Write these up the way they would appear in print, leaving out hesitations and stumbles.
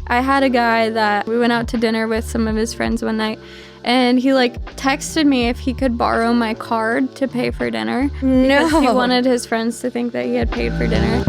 I had a guy that we went out to dinner with some of his friends one night, and he texted me if he could borrow my card to pay for dinner. No. Because he wanted his friends to think that he had paid for dinner.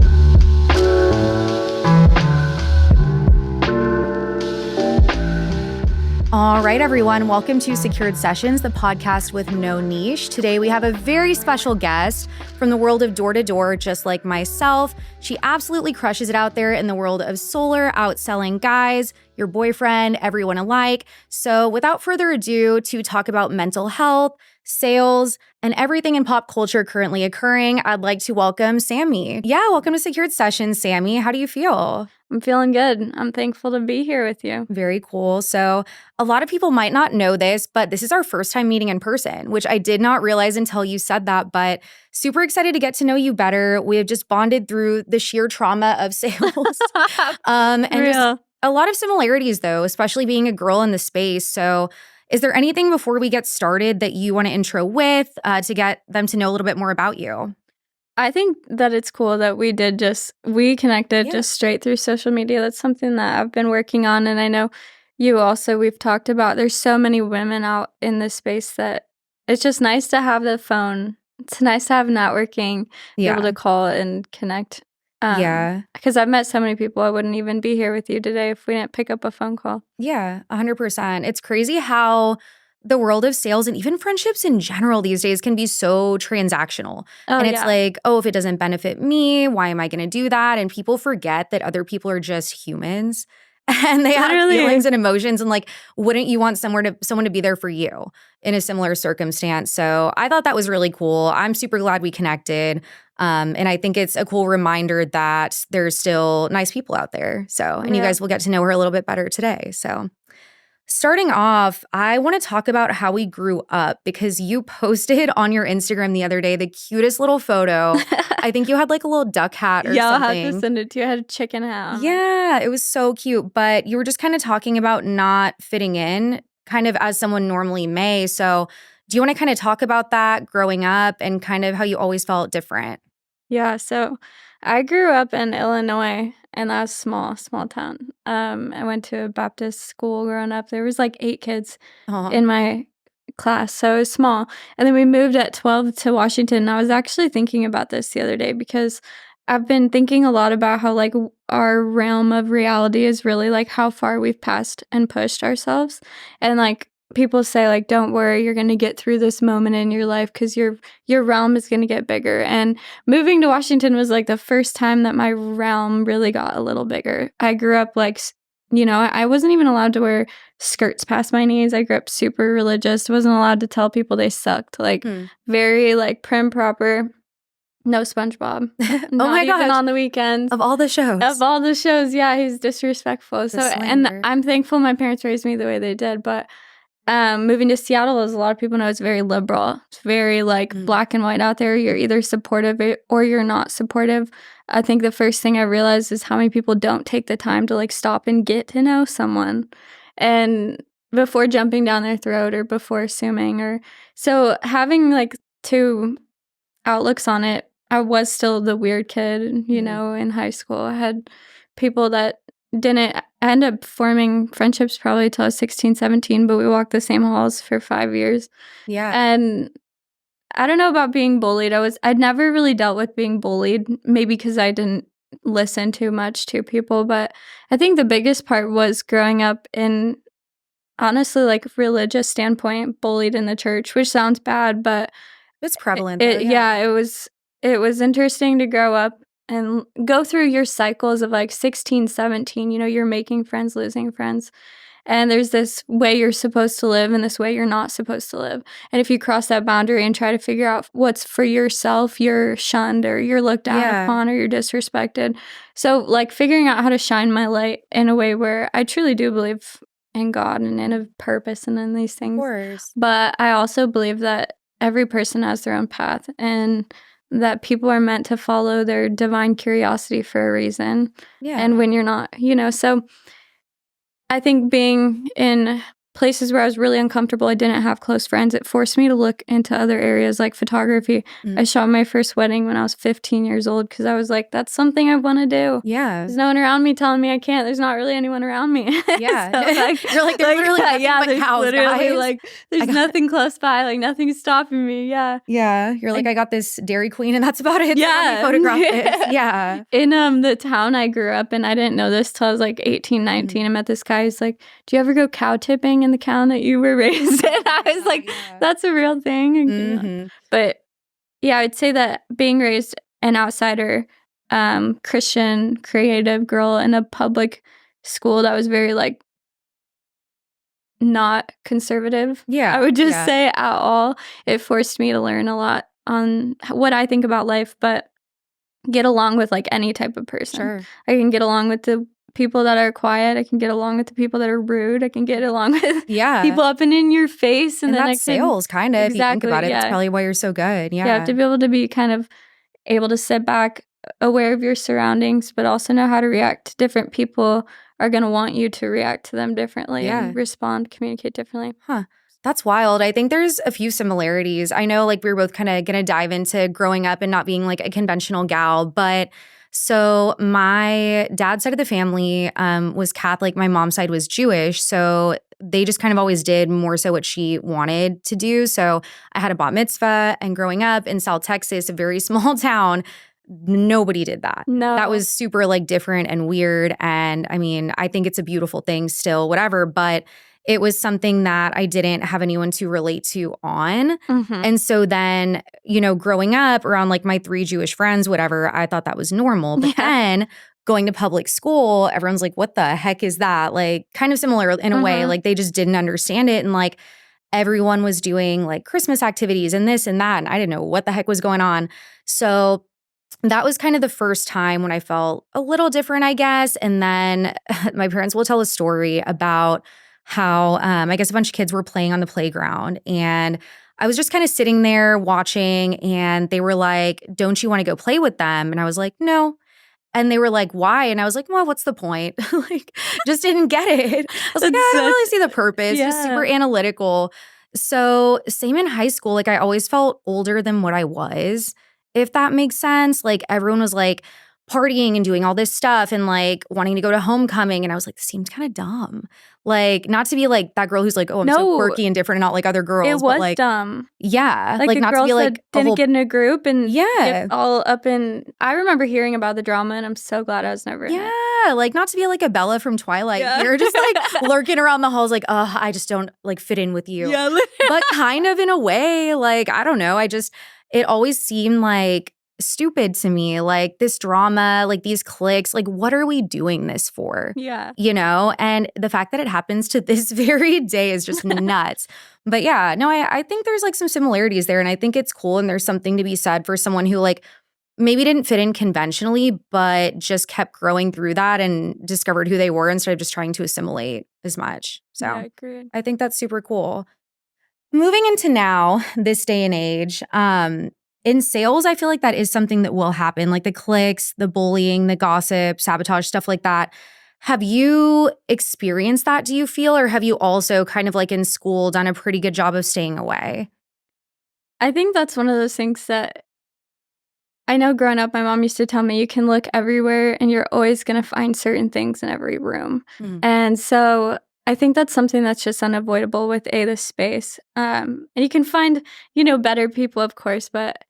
All right, everyone. Welcome to Secured Sessions, the podcast with no niche. Today, we have a very special guest from the world of door-to-door, just like myself. She absolutely crushes it out there in the world of solar, outselling guys, your boyfriend, everyone alike. So without further ado, to talk about mental health, sales, and everything in pop culture currently occurring, I'd like to welcome Sammy. Yeah, welcome to Secured Sessions, Sammy. How do you feel? I'm feeling good. I'm thankful to be here with you. Very cool. So a lot of people might not know this, but this is our first time meeting in person, which I did not realize until you said that, but super excited to get to know you better. We have just bonded through the sheer trauma of sales. And just a lot of similarities, though, especially being a girl in the space. So is there anything before we get started that you want to intro with to get them to know a little bit more about you? I think that it's cool that we connected just straight through social media. That's something that I've been working on. And I know you also, we've talked about, there's so many women out in this space that it's just nice to have the phone. It's nice to have networking, be able to call and connect. Because I've met so many people, I wouldn't even be here with you today if we didn't pick up a phone call. Yeah, 100%. It's crazy how the world of sales and even friendships in general these days can be so transactional. It's like, oh, if it doesn't benefit me, why am I going to do that? And people forget that other people are just humans and they have feelings and emotions. And wouldn't you want someone to be there for you in a similar circumstance? So I thought that was really cool. I'm super glad we connected. And I think it's a cool reminder that there's still nice people out there. So, and you guys will get to know her a little bit better today. So starting off, I want to talk about how we grew up because you posted on your Instagram the other day the cutest little photo. I think you had a little duck hat or something. I'll have to send it to you. I had a chicken hat on. Yeah, it was so cute. But you were just kind of talking about not fitting in, kind of as someone normally may. So do you want to kind of talk about that growing up and kind of how you always felt different? Yeah, so I grew up in Illinois, and that was small town. I went to a Baptist school growing up. There was 8 kids in my class, so it was small. And then we moved at 12 to Washington. And I was actually thinking about this the other day because I've been thinking a lot about how our realm of reality is really how far we've passed and pushed ourselves. And people say don't worry, you're going to get through this moment in your life because your realm is going to get bigger. And moving to Washington was the first time that my realm really got a little bigger. I grew up I wasn't even allowed to wear skirts past my knees. I grew up super religious. Wasn't allowed to tell people they sucked. Very prim proper. No SpongeBob. Oh my gosh. Even on the weekends. Of all the shows. Yeah, he's disrespectful. And I'm thankful my parents raised me the way they did, but moving to Seattle, as a lot of people know, it's very liberal. It's very black and white out there. You're either supportive or you're not supportive. I think the first thing I realized is how many people don't take the time to stop and get to know someone, and before jumping down their throat or before assuming. Or so having two outlooks on it. I was still the weird kid, in high school. I had people that didn't end up forming friendships probably till I was 16, 17, but we walked the same halls for 5 years. Yeah. And I don't know about being bullied. I'd never really dealt with being bullied, maybe because I didn't listen too much to people, but I think the biggest part was growing up in, honestly, religious standpoint, bullied in the church, which sounds bad, but it's prevalent. It was interesting to grow up and go through your cycles of 16, 17, you're making friends, losing friends. And there's this way you're supposed to live and this way you're not supposed to live. And if you cross that boundary and try to figure out what's for yourself, you're shunned or you're looked down upon or you're disrespected. So figuring out how to shine my light in a way where I truly do believe in God and in a purpose and in these things. Of course. But I also believe that every person has their own path and that people are meant to follow their divine curiosity for a reason. Yeah. And when you're not, so I think being in places where I was really uncomfortable. I didn't have close friends. It forced me to look into other areas like photography. I shot my first wedding when I was 15 years old because I was like, that's something I want to do. Yeah. There's no one around me telling me I can't. There's not really anyone around me. Yeah. So, like, you're like, there's literally nothing but there's cows, literally guys. like, there's nothing close by. Like, nothing's stopping me. Yeah. Yeah. You're like, I got this Dairy Queen and that's about it. Yeah. Photograph this. Yeah. In the town I grew up in, I didn't know this till I was like 18, 19. I met this guy. He's like, do you ever go cow tipping in the town that you were raised in? I was like, that's a real thing. But yeah, I'd say that being raised an outsider, Christian, creative girl in a public school that was very like not conservative. Yeah. I would just say at all. It forced me to learn a lot on what I think about life, but get along with like any type of person. Sure. I can get along with the people that are quiet. I can get along with the people that are rude. I can get along with people up and in your face. And then that's sales, kind of. Exactly, if you think about it, that's probably why you're so good. Yeah. You have to be able to be kind of able to sit back, aware of your surroundings, but also know how to react to different people are going to want you to react to them differently and respond, communicate differently. Huh. That's wild. I think there's a few similarities. I know like we were both kind of going to dive into growing up and not being like a conventional gal, but so my dad's side of the family was Catholic. My mom's side was Jewish. So they just kind of always did more so what she wanted to do. So I had a bat mitzvah, and growing up in South Texas, a very small town, nobody did that. No. That was super like different and weird. And I mean, I think it's a beautiful thing still, whatever, but it was something that I didn't have anyone to relate to on. And so then, you know, growing up around like my 3 Jewish friends, whatever, I thought that was normal. But then going to public school, everyone's like, what the heck is that? Like kind of similar in a way, like they just didn't understand it. And like everyone was doing like Christmas activities and this and that. And I didn't know what the heck was going on. So that was kind of the first time when I felt a little different, I guess. And then my parents will tell a story about how I guess a bunch of kids were playing on the playground, and I was just kind of sitting there watching, and they were like, don't you want to go play with them? And I was like, no. And they were like, why? And I was like, well, what's the point? Like, just didn't get it. I was like, I don't really see the purpose. Just super analytical. So same in high school. Like I always felt older than what I was, if that makes sense. Like everyone was like partying and doing all this stuff and like wanting to go to homecoming. And I was like, this seems kind of dumb. Like, not to be like that girl who's like, oh, I'm so quirky and different and not like other girls. It was but like, dumb. Yeah. Like the not girls to be like that didn't get in a group and get all up in. I remember hearing about the drama, and I'm so glad I was never in it. Yeah. Like not to be like a Bella from Twilight. You're just like lurking around the halls like, oh, I just don't like fit in with you. Yeah. But kind of in a way, like, I don't know. It always seemed like stupid to me, like this drama, like these cliques, like what are we doing this for? Yeah. You know? And the fact that it happens to this very day is just nuts. But yeah, no, I think there's like some similarities there, and I think it's cool, and there's something to be said for someone who like maybe didn't fit in conventionally, but just kept growing through that and discovered who they were instead of just trying to assimilate as much. So yeah, I agree. I think that's super cool. Moving into now, this day and age, in sales, I feel like that is something that will happen, like the cliques, the bullying, the gossip, sabotage, stuff like that. Have you experienced that, do you feel? Or have you also kind of like in school done a pretty good job of staying away? I think that's one of those things that I know growing up, my mom used to tell me you can look everywhere and you're always going to find certain things in every room. And so I think that's something that's just unavoidable with this space. And you can find, better people, of course, but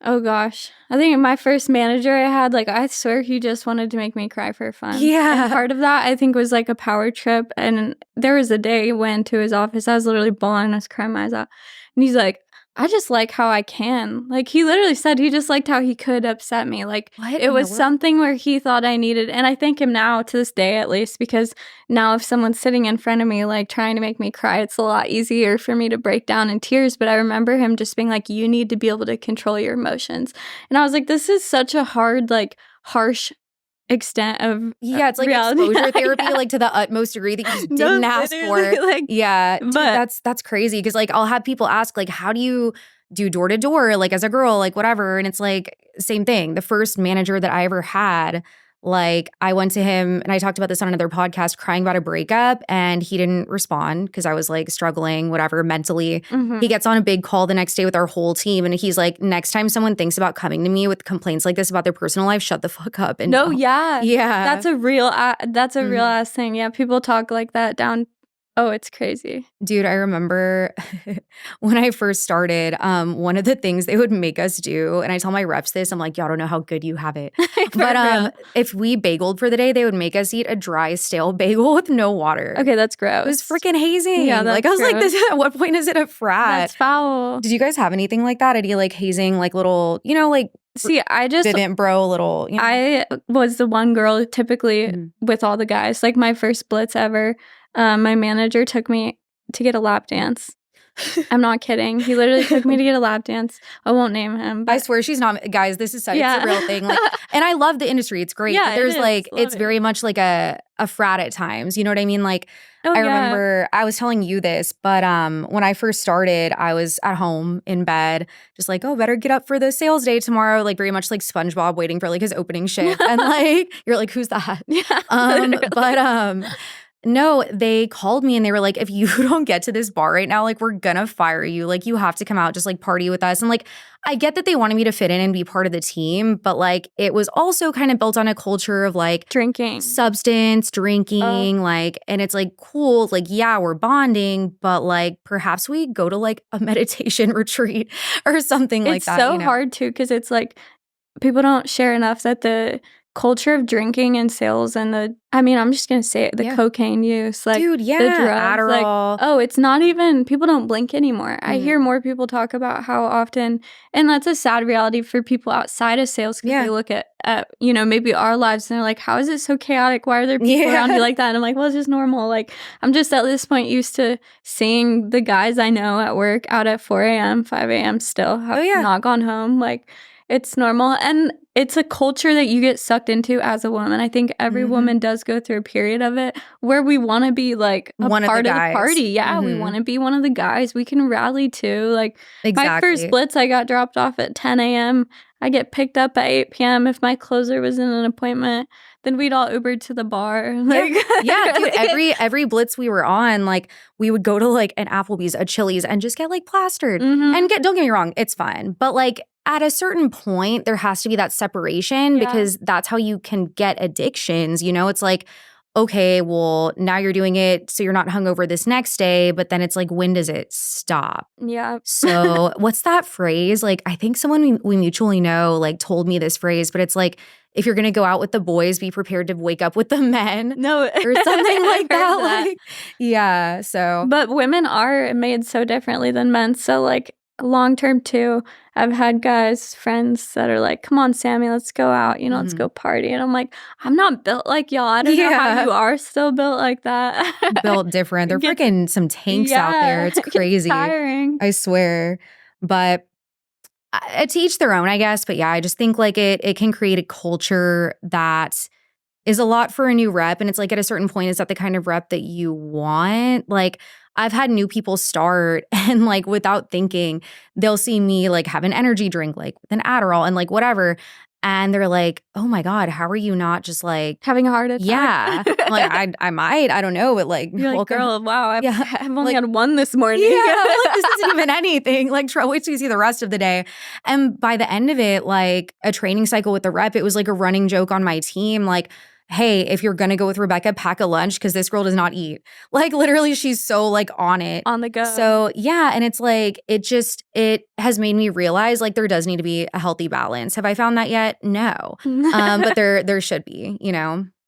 oh gosh. I think my first manager I had, like, I swear he just wanted to make me cry for fun. Yeah. And part of that, I think, was like a power trip. And there was a day he went to his office. I was literally bawling. I was crying my eyes out. And he's like, I just like how I can. Like, he literally said he just liked how he could upset me. Like, it was something where he thought I needed. And I thank him now, to this day at least, because now if someone's sitting in front of me, like, trying to make me cry, it's a lot easier for me to break down in tears. But I remember him just being like, you need to be able to control your emotions. And I was like, this is such a hard, like, harsh extent of it's like reality. Exposure therapy, like to the utmost degree that you just didn't ask for. Like, dude, that's crazy, because like I'll have people ask like, how do you do door to door, like as a girl, like whatever, and it's like same thing. The first manager that I ever had, Like, I went to him, and I talked about this on another podcast, crying about a breakup, and he didn't respond because I was, like, struggling, whatever, mentally. He gets on a big call the next day with our whole team, and he's like, next time someone thinks about coming to me with complaints like this about their personal life, shut the fuck up. And No, yeah. Yeah. That's a real ass thing. Yeah, people talk like that down. Oh, it's crazy. Dude, I remember when I first started, one of the things they would make us do, and I tell my reps this, I'm like, y'all don't know how good you have it. But if we bageled for the day, they would make us eat a dry, stale bagel with no water. Okay, that's gross. It was freaking hazing. Yeah, like, I was gross. like, this, at what point is it a frat? That's foul. Did you guys have anything like that? Any like hazing, like little, like See, I just didn't bro little. I was the one girl typically with all the guys. Like my first blitz ever, my manager took me to get a lap dance. I'm not kidding. He literally took me to get a lap dance. I won't name him. But I swear she's not. Guys, this is it's a real thing. Like, and I love the industry. It's great. Yeah, but there's it's very much like a frat at times. You know what I mean? Like, I remember I was telling you this, but when I first started, I was at home in bed, just like, oh, better get up for the sales day tomorrow. Like very much like SpongeBob waiting for like his opening shift. And like, you're like, who's that? Yeah, No, they called me and they were like, if you don't get to this bar right now, like, we're gonna fire you. Like, you have to come out, just like party with us. And like, I get that they wanted me to fit in and be part of the team, but like, it was also kind of built on a culture of like drinking, substance, drinking, like, and it's like, cool, like, yeah, we're bonding, but like, perhaps we go to like a meditation retreat or something like that. It's so hard too, because it's like, people don't share enough that the culture of drinking and sales and I'm just gonna say it, the cocaine use, like, dude, the drugs, Adderall. like, it's not even, people don't blink anymore. I hear more people talk about how often, and that's a sad reality for people outside of sales, because they look at maybe our lives and they're like, how is it so chaotic? Why are there people around you like that? And I'm like, well, it's just normal. Like, I'm just at this point used to seeing the guys I know at work out at 4 a.m., 5 a.m. still have not gone home. Like, it's normal. And it's a culture that you get sucked into as a woman. I think every woman does go through a period of it where we want to be like a part of the party. Yeah, we want to be one of the guys. We can rally too. Like, my first blitz, I got dropped off at 10 a.m. I get picked up at 8 p.m. If my closer was in an appointment, then we'd all Ubered to the bar. Like, dude, every blitz we were on, like, we would go to like an Applebee's, a Chili's, and just get like plastered. And don't get me wrong, it's fun. But like, at a certain point, there has to be that separation because that's how you can get addictions. It's like, okay, well, now you're doing it so you're not hungover this next day, but then it's like, when does it stop? Yeah. So what's that phrase? Like, I think someone we mutually know like told me this phrase, but it's like, if you're going to go out with the boys, be prepared to wake up with the men. No. Or something like that. Like, yeah, so. But women are made so differently than men. So like, long term too, I've had guys, friends that are like, come on, Sammy, let's go out, let's go party. And I'm like, I'm not built like y'all. I don't know how you are still built like that. Built different. They're freaking some tanks out there. It's crazy. It's tiring. I swear. But to each their own, I guess. But yeah, I just think like it can create a culture that is a lot for a new rep. And it's like, at a certain point, is that the kind of rep that you want? Like, I've had new people start and like, without thinking, they'll see me like have an energy drink, like with an Adderall and like whatever. And they're like, oh my God, how are you not just like having a heart attack? Yeah. Like, I might, I don't know, but like, you're like, girl, wow, I've only had one this morning. Yeah, like, this isn't even anything. Like, wait till you see the rest of the day. And by the end of it, like a training cycle with the rep, it was like a running joke on my team. Like, hey, if you're going to go with Rebecca, pack a lunch because this girl does not eat. Like, literally, she's so like on it. On the go. So yeah, and it's like, it has made me realize like there does need to be a healthy balance. Have I found that yet? No. But there should be,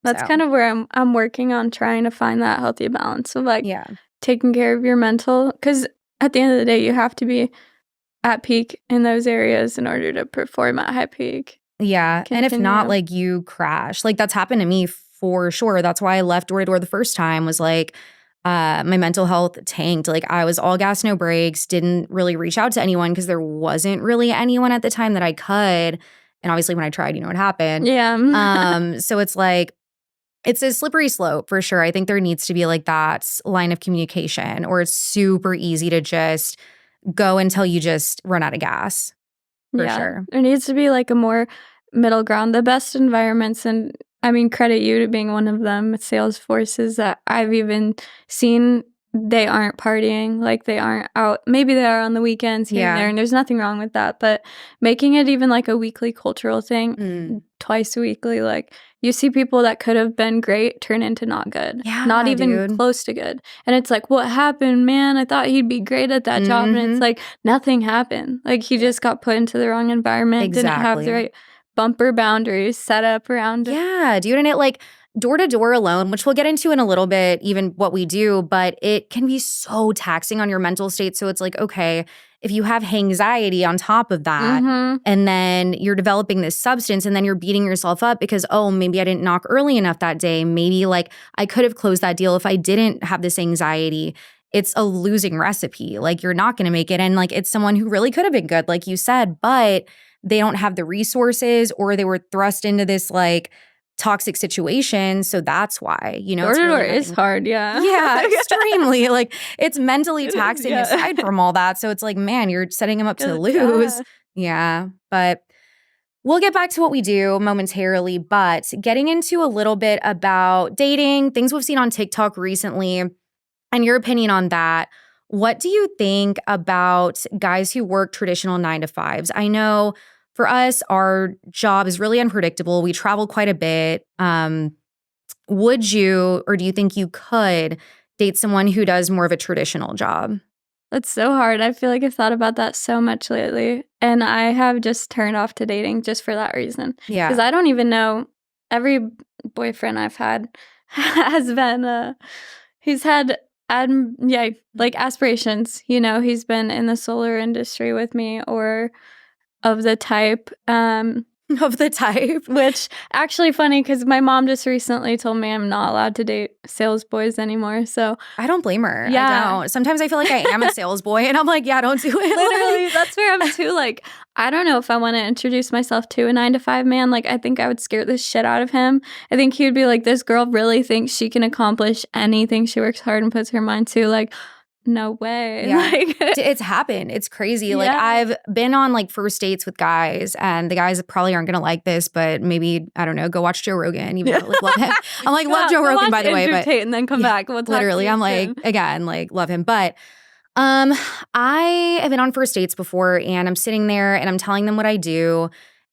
That's kind of where I'm working on trying to find that healthy balance of like taking care of your mental. Because at the end of the day, you have to be at peak in those areas in order to perform at high peak. Yeah. Continue. And if not, like, you crash. Like, that's happened to me for sure. That's why I left Door to Door the first time, was like, my mental health tanked. Like, I was all gas, no brakes, didn't really reach out to anyone because there wasn't really anyone at the time that I could. And obviously when I tried, you know what happened. Yeah. So it's like, it's a slippery slope for sure. I think there needs to be like that line of communication, or it's super easy to just go until you just run out of gas. For sure. There needs to be like a more middle ground. The best environments and I mean, credit you to being one of them. Sales forces that I've even seen, they aren't partying, like they aren't out. Maybe they are on the weekends here and there, and there's nothing wrong with that. But making it even like a weekly cultural thing, twice weekly, like you see people that could have been great turn into not good, not even close to good. And it's like, what happened, man? I thought he'd be great at that job, and it's like nothing happened. Like he just got put into the wrong environment, didn't have the right bumper boundaries set up around it. Yeah, dude. And it like door to door alone, which we'll get into in a little bit, even what we do, but it can be so taxing on your mental state. So it's like, okay, if you have anxiety on top of that, and then you're developing this substance and then you're beating yourself up because, oh, maybe I didn't knock early enough that day. Maybe like I could have closed that deal if I didn't have this anxiety. It's a losing recipe. Like you're not going to make it. And like it's someone who really could have been good, like you said, but they don't have the resources or they were thrust into this like toxic situation. So that's why, you know, door to door is hard. Yeah. Yeah, extremely. Like it's mentally taxing aside from all that. So it's like, man, you're setting them up to lose. Yeah. But we'll get back to what we do momentarily. But getting into a little bit about dating, things we've seen on TikTok recently, and your opinion on that. What do you think about guys who work traditional 9-to-5s? I know for us, our job is really unpredictable. We travel quite a bit. Would you, or do you think you could date someone who does more of a traditional job? That's so hard. I feel like I've thought about that so much lately. And I have just turned off to dating just for that reason. Yeah. Because I don't even know, every boyfriend I've had has been, he's had like aspirations, you know, he's been in the solar industry with me or of the type, which actually funny because my mom just recently told me I'm not allowed to date sales boys anymore. So I don't blame her. Yeah. I don't. Sometimes I feel like I am a sales boy and I'm like, yeah, don't do it. Literally, that's where I'm too. Like, I don't know if I want to introduce myself to a 9-to-5 man. Like, I think I would scare the shit out of him. I think he would be like, this girl really thinks she can accomplish anything she works hard and puts her mind to. Like, no way. Yeah. Like, it's happened. It's crazy. Like I've been on like first dates with guys and the guys probably aren't going to like this, but maybe, I don't know, go watch Joe Rogan. Even though, like, love him. I'm like, love Joe Rogan, by the way. But and then come back. We'll literally, I'm like, again, like love him. But I have been on first dates before and I'm sitting there and I'm telling them what I do.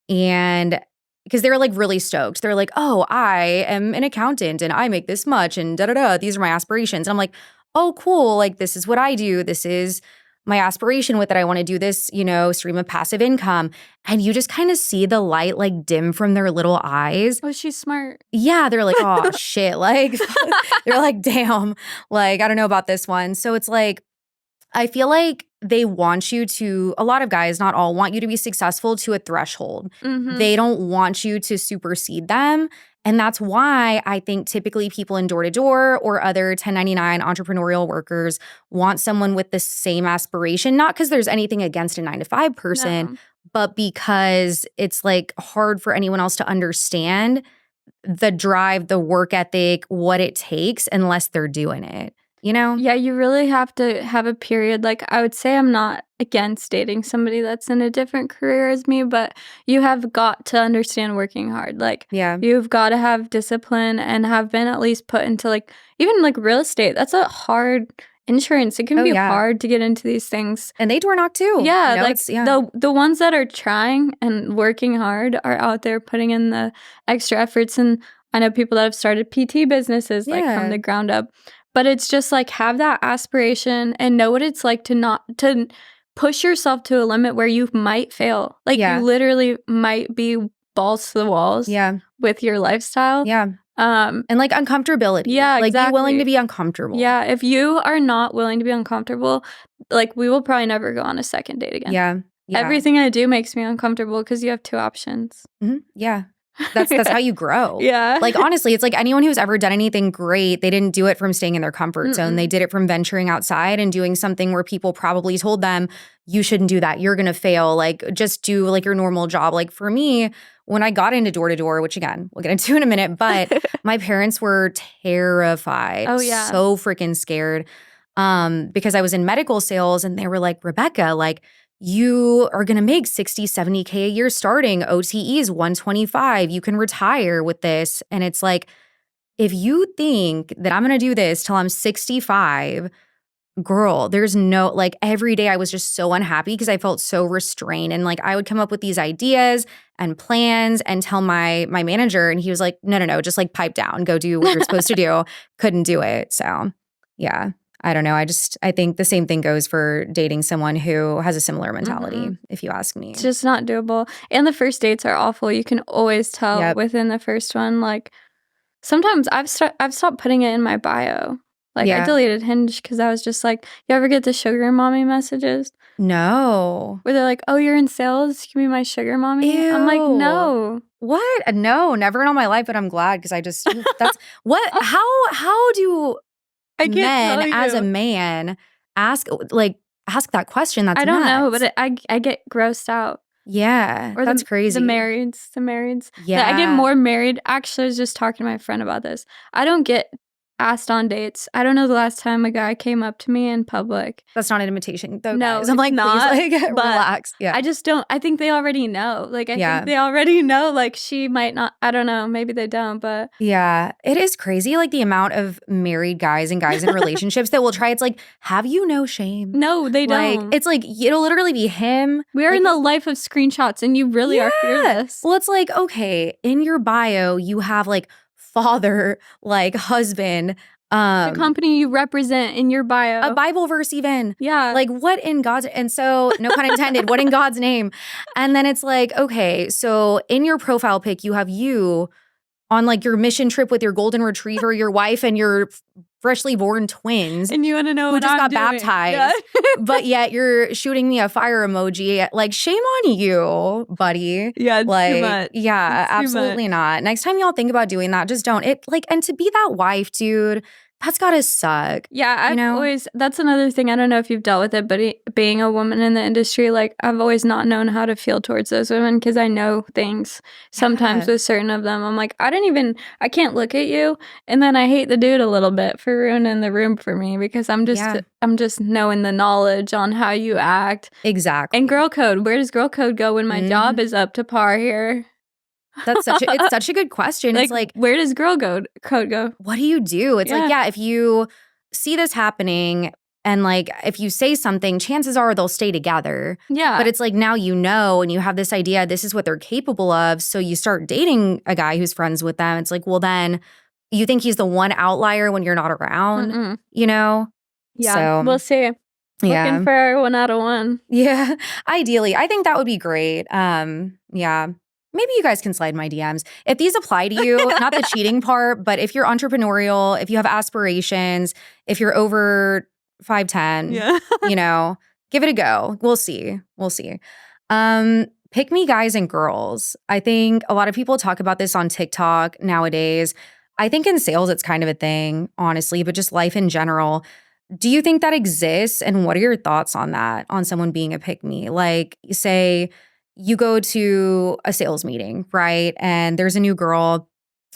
And because they're like really stoked. They're like, oh, I am an accountant and I make this much and da-da-da. These are my aspirations. And I'm like, oh, cool, like this is what I do. This is my aspiration with it. I want to do this, you know, stream of passive income. And you just kind of see the light like dim from their little eyes. Oh, she's smart. Yeah, they're like, oh, shit. Like, they're like, damn, like, I don't know about this one. So it's like, I feel like they want you to, a lot of guys, not all, want you to be successful to a threshold. They don't want you to supersede them. And that's why I think typically people in door-to-door or other 1099 entrepreneurial workers want someone with the same aspiration, not because there's anything against a 9-to-5 person, but because it's like hard for anyone else to understand the drive, the work ethic, what it takes unless they're doing it. You know? Yeah, you really have to have a period. Like, I would say I'm not against dating somebody that's in a different career as me, but you have got to understand working hard. Like, you've got to have discipline and have been at least put into, like, even like real estate. That's a hard insurance. It can be hard to get into these things. And they door knock too. Yeah, you know, like the ones that are trying and working hard are out there putting in the extra efforts. And I know people that have started PT businesses like from the ground up. But it's just like have that aspiration and know what it's like to push yourself to a limit where you might fail. Like you literally might be balls to the walls with your lifestyle. Yeah. And like uncomfortability. Yeah, like exactly. be willing to be uncomfortable. Yeah. If you are not willing to be uncomfortable, like we will probably never go on a second date again. Yeah. Everything I do makes me uncomfortable because you have two options. Yeah. That's how you grow. Yeah. Like, honestly, it's like anyone who's ever done anything great, they didn't do it from staying in their comfort zone. They did it from venturing outside and doing something where people probably told them, you shouldn't do that. You're going to fail. Like, just do like your normal job. Like for me, when I got into door-to-door, which again, we'll get into in a minute, but my parents were terrified. Oh, yeah. So freaking scared because I was in medical sales and they were like, Rebecca, like, you are going to make 60, 70K a year starting. OTE is 125. You can retire with this. And it's like, if you think that I'm going to do this till I'm 65, girl, there's no, like, every day I was just so unhappy because I felt so restrained. And like, I would come up with these ideas and plans and tell my manager, and he was like, no, just like pipe down, go do what you're supposed to do. Couldn't do it. So yeah, I don't know. I think the same thing goes for dating someone who has a similar mentality, if you ask me. It's just not doable. And the first dates are awful. You can always tell within the first one. Like, sometimes I've stopped putting it in my bio. Like, I deleted Hinge because I was just like, you ever get the sugar mommy messages? No. Where they're like, oh, you're in sales? Give me my sugar mommy? Ew. I'm like, no. What? No, never in all my life, but I'm glad because I just, that's, what, how do men as a man ask that question? That's I don't nuts. know, but I get grossed out. Yeah, or that's crazy. The marrieds. Yeah. I get more married. Actually, I was just talking to my friend about this. I don't get asked on dates. I don't know the last time a guy came up to me in public. That's not an invitation, though. No, guys. I'm like, not, please, like, relax. Yeah, I just don't. I think they already know. Like, I think they already know. Like, she might not. I don't know. Maybe they don't. But yeah, it is crazy. Like the amount of married guys and guys in relationships that will try. It's like, have you no shame? No, they don't. Like, it's like it'll literally be him. We are in the life of screenshots, and you really are fearless. Well, it's like, okay, in your bio, you have like father, like husband. The company you represent in your bio. A Bible verse even. Yeah. Like, what in God's... And so, no pun intended, what in God's name? And then it's like, okay, so in your profile pic, you have you on like your mission trip with your golden retriever, your wife, and your freshly born twins. And you want to know who just got baptized. Yeah. But yet you're shooting me a fire emoji. Like, shame on you, buddy. Yeah, it's like, too much. Yeah, it's absolutely not. Next time y'all think about doing that, just don't. It like, and to be that wife, dude, that's gotta suck. Yeah, that's another thing. I don't know if you've dealt with it, but being a woman in the industry, like, I've always not known how to feel towards those women because I know things sometimes with certain of them. I'm like, I can't look at you. And then I hate the dude a little bit for ruining the room for me because I'm just knowing the knowledge on how you act. Exactly. And girl code, where does girl code go when my job is up to par here? It's such a good question. Like, it's like, where does girl code go? What do you do? It's like, if you see this happening and like if you say something, chances are they'll stay together. Yeah. But it's like now you know and you have this idea, this is what they're capable of. So you start dating a guy who's friends with them. It's like, well, then you think he's the one outlier when you're not around, you know? Yeah. So, we'll see. Looking for 1 out of 1. Yeah. Ideally. I think that would be great. Yeah. Maybe you guys can slide my DMs. If these apply to you, not the cheating part, but if you're entrepreneurial, if you have aspirations, if you're over 5'10", you know, give it a go. We'll see. Pick me guys and girls. I think a lot of people talk about this on TikTok nowadays. I think in sales, it's kind of a thing, honestly, but just life in general. Do you think that exists? And what are your thoughts on that, on someone being a pick me? Like, say, you go to a sales meeting, right? And there's a new girl.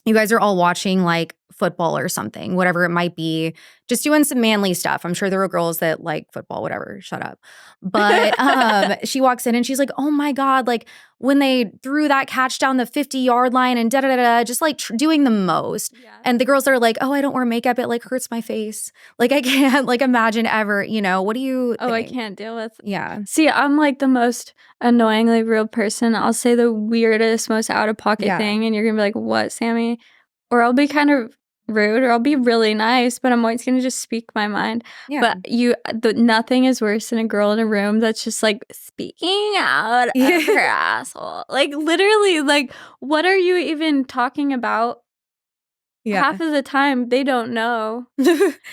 You guys are all watching like football or something, whatever it might be, just doing some manly stuff. I'm sure there are girls that like football, whatever, shut up. But she walks in and she's like, oh my God, like when they threw that catch down the 50-yard line and da-da-da-da, just like doing the most. Yeah. And the girls are like, oh, I don't wear makeup. It like hurts my face. Like I can't like imagine ever, you know, what do you think? I can't deal with. Yeah. See, I'm like the most annoyingly real person. I'll say the weirdest, most out-of-pocket thing and you're going to be like, what, Sammy? Or I'll be kind of rude or I'll be really nice, but I'm always going to just speak my mind. Yeah. But nothing is worse than a girl in a room that's just like speaking out of her asshole. Like literally, like what are you even talking about? Yeah. Half of the time they don't know.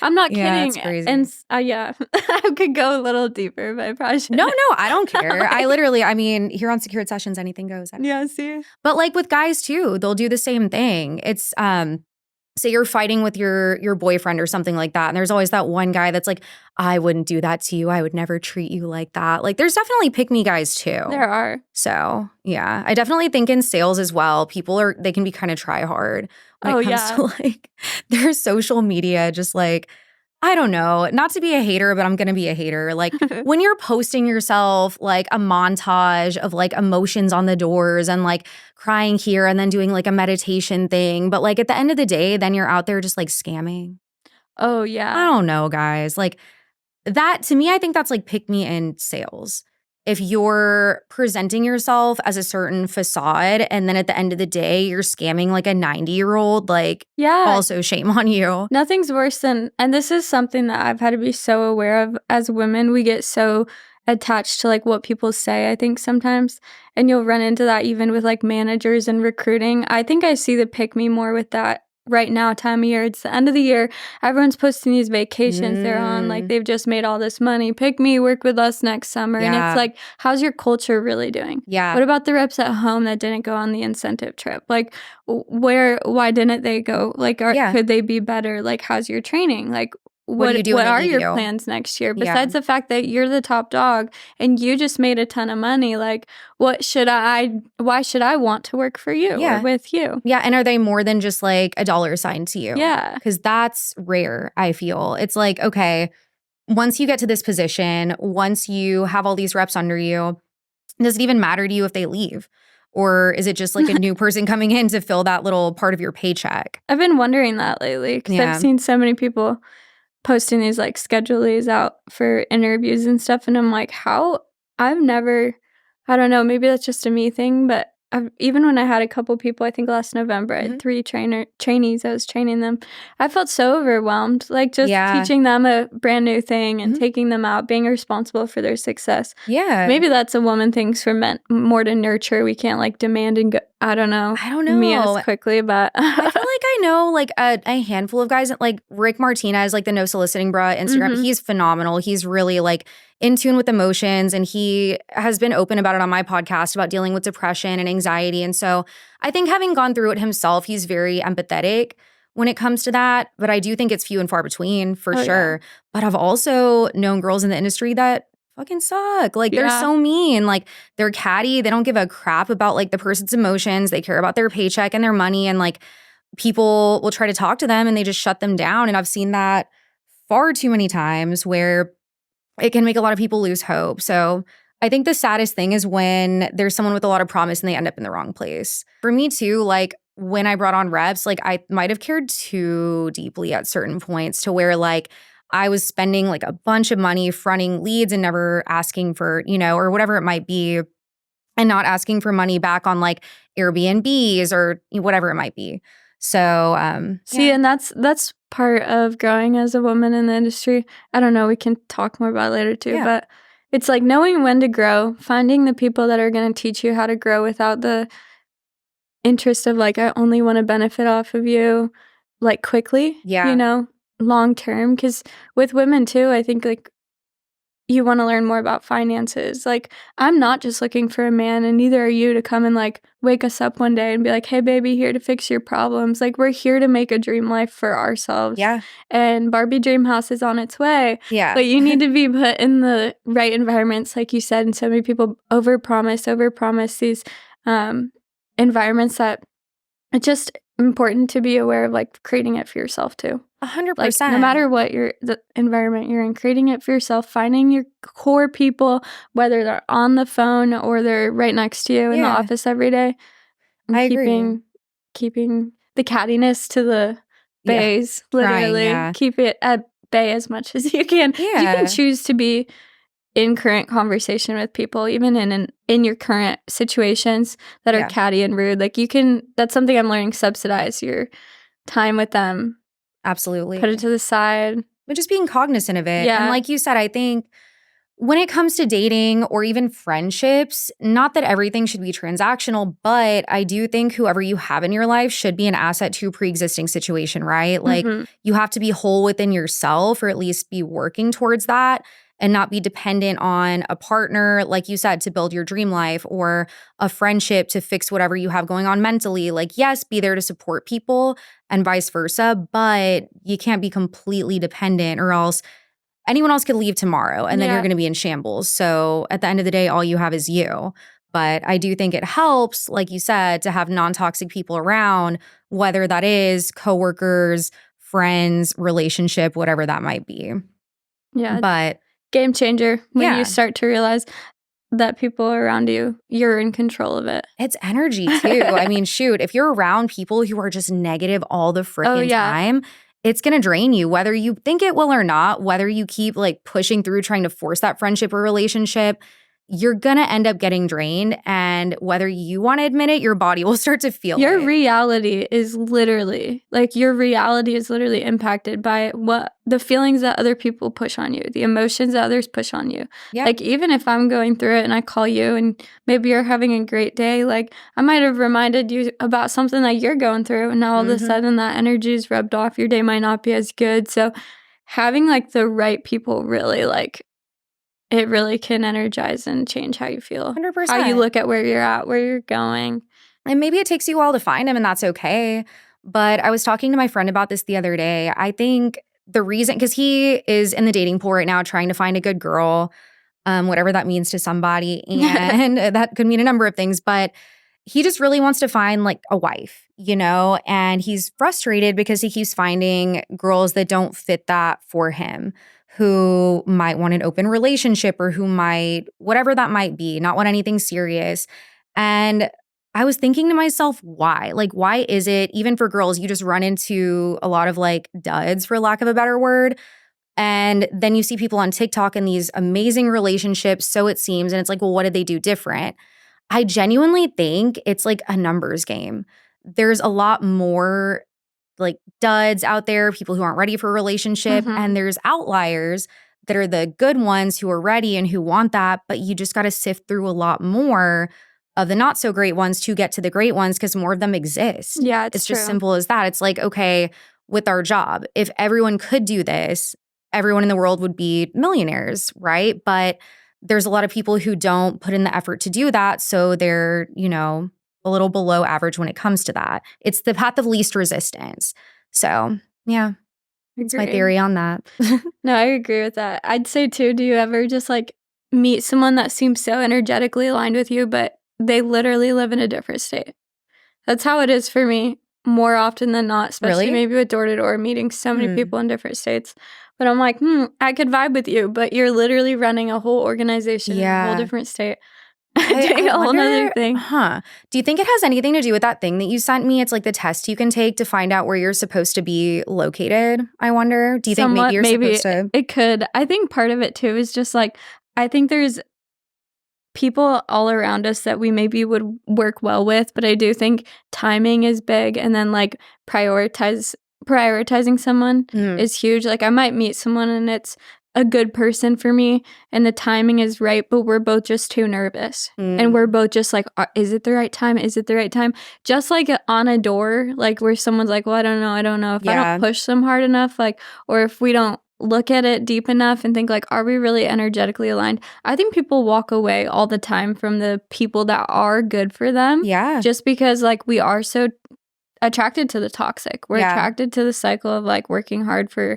I'm not kidding. That's crazy. And I could go a little deeper, but I probably shouldn't. No, I don't care. I mean, here on Secured Sessions, anything goes. Yeah, see? But like with guys too, they'll do the same thing. It's say you're fighting with your boyfriend or something like that. And there's always that one guy that's like, I wouldn't do that to you. I would never treat you like that. Like there's definitely pick me guys too. There are. So yeah, I definitely think in sales as well, they can be kind of try hard when it comes to like their social media, just like, I don't know, not to be a hater, but I'm gonna be a hater. Like when you're posting yourself like a montage of like emotions on the doors and like crying here and then doing like a meditation thing. But like at the end of the day, then you're out there just like scamming. Oh, I yeah. don't know, guys. Like that to me, I think that's like pick me in sales. If you're presenting yourself as a certain facade and then at the end of the day, you're scamming like a 90-year-old, like Yeah. also shame on you. Nothing's worse than, and this is something that I've had to be so aware of as women. We get so attached to like what people say, I think sometimes. And you'll run into that even with like managers and recruiting. I think I see the pick me more with that right now, time of year. It's the end of the year. Everyone's posting these vacations they're on. Like they've just made all this money. Pick me, work with us next summer. And it's like, how's your culture really doing? Yeah. What about the reps at home that didn't go on the incentive trip? Like, why didn't they go? Like, could they be better? Like, how's your training? Like, what are your plans next year? Besides the fact that you're the top dog and you just made a ton of money, like, why should I want to work for you or with you? Yeah. And are they more than just like a dollar sign to you? Yeah. Because that's rare, I feel. It's like, okay, once you get to this position, once you have all these reps under you, does it even matter to you if they leave? Or is it just like a new person coming in to fill that little part of your paycheck? I've been wondering that lately because I've seen so many people posting these like schedules out for interviews and stuff. And I'm like, I've never, I don't know, maybe that's just a me thing, but even when I had a couple people, I think last November, I had 3 trainees, I was training them. I felt so overwhelmed, like just teaching them a brand new thing and taking them out, being responsible for their success. Yeah. Maybe that's a woman thing for men, more to nurture. We can't like demand and go, I don't know me as quickly, but I feel like I know like a handful of guys, like Rick Martinez, like the No Soliciting Bra Instagram. He's phenomenal. He's really like in tune with emotions, and he has been open about it on my podcast about dealing with depression and anxiety. And so I think having gone through it himself, he's very empathetic when it comes to that. But I do think it's few and far between for sure. Yeah. But I've also known girls in the industry that fucking suck. Like they're so mean. Like they're catty. They don't give a crap about like the person's emotions. They care about their paycheck and their money. And like people will try to talk to them and they just shut them down. And I've seen that far too many times where it can make a lot of people lose hope. So I think the saddest thing is when there's someone with a lot of promise and they end up in the wrong place. For me too, like when I brought on reps, like I might have cared too deeply at certain points to where like I was spending like a bunch of money fronting leads and never asking for, or whatever it might be, and not asking for money back on like Airbnbs or whatever it might be. So, and that's part of growing as a woman in the industry. I don't know, we can talk more about it later too, but it's like knowing when to grow, finding the people that are going to teach you how to grow without the interest of like, I only want to benefit off of you like quickly, long term. Because with women too, I think like you want to learn more about finances. Like I'm not just looking for a man, and neither are you, to come and like wake us up one day and be like, hey baby, here to fix your problems. Like we're here to make a dream life for ourselves. Yeah. And Barbie Dream House is on its way. Yeah. But you need to be put in the right environments, like you said. And so many people overpromise these environments that it's just important to be aware of, like creating it for yourself too. 100%. Like, no matter what the environment you're in, creating it for yourself, finding your core people, whether they're on the phone or they're right next to you in the office every day. And keeping the cattiness to the bays, literally. Crying, keep it at bay as much as you can. You can choose to be in current conversation with people, even in your current situations that are catty and rude. Like that's something I'm learning, subsidize your time with them. Absolutely. Put it to the side. But just being cognizant of it. Yeah. And like you said, I think when it comes to dating or even friendships, not that everything should be transactional, but I do think whoever you have in your life should be an asset to a pre-existing situation, right? Like you have to be whole within yourself, or at least be working towards that, and not be dependent on a partner, like you said, to build your dream life, or a friendship to fix whatever you have going on mentally. Like, yes, be there to support people and vice versa, but you can't be completely dependent, or else anyone else could leave tomorrow and then you're going to be in shambles. So at the end of the day, all you have is you. But I do think it helps, like you said, to have non-toxic people around, whether that is coworkers, friends, relationship, whatever that might be. Yeah. But game changer when you start to realize that people around you, you're in control of it. It's energy too. I mean, shoot, if you're around people who are just negative all the freaking time, it's going to drain you, whether you think it will or not, whether you keep like pushing through trying to force that friendship or relationship, you're going to end up getting drained. And whether you want to admit it, your body will start to feel your it. reality is literally impacted by what the feelings that other people push on you, the emotions that others push on you. Yeah. Like, even if I'm going through it and I call you and maybe you're having a great day, like, I might have reminded you about something that you're going through, and now all of a sudden that energy is rubbed off. Your day might not be as good. So having like the right people really it really can energize and change how you feel. 100%. How you look at where you're at, where you're going. And maybe it takes you a while to find him, and that's okay. But I was talking to my friend about this the other day. I think the reason, because he is in the dating pool right now trying to find a good girl, whatever that means to somebody. And that could mean a number of things. But he just really wants to find like a wife, you know? And he's frustrated because he keeps finding girls that don't fit that for him, who might want an open relationship or who might, whatever that might be, not want anything serious. And I was thinking to myself, why? Like, why is it, even for girls, you just run into a lot of like duds, for lack of a better word. And then you see people on TikTok in these amazing relationships, so it seems, and it's like, well, what did they do different? I genuinely think it's like a numbers game. There's a lot more like duds out there, people who aren't ready for a relationship, and there's outliers that are the good ones who are ready and who want that, but you just got to sift through a lot more of the not so great ones to get to the great ones, because more of them exist. Yeah, it's just simple as that. It's like, okay, with our job, if everyone could do this, everyone in the world would be millionaires, right? But there's a lot of people who don't put in the effort to do that, so they're, you know, a little below average when it comes to that. It's the path of least resistance. So, yeah, that's my theory on that. No, I agree with that. I'd say too, do you ever just like meet someone that seems so energetically aligned with you, but they literally live in a different state? That's how it is for me more often than not, especially maybe with door-to-door, meeting so many people in different states. But I'm like, I could vibe with you, but you're literally running a whole organization in a whole different state. Doing a whole nother thing. Do you think it has anything to do with that thing that you sent me? It's like the test you can take to find out where you're supposed to be located, I wonder. Do you think maybe you're supposed to? It could. I think part of it too is just like, I think there's people all around us that we maybe would work well with, but I do think timing is big, and then like prioritizing someone is huge. Like, I might meet someone and it's a good person for me and the timing is right, but we're both just too nervous. And we're both just like, is it the right time? Is it the right time? Just like on a door, like where someone's like, well, I don't know. If I don't push them hard enough, like, or if we don't look at it deep enough and think like, are we really energetically aligned? I think people walk away all the time from the people that are good for them. Yeah. Just because like we are so attracted to the toxic. We're attracted to the cycle of like working hard for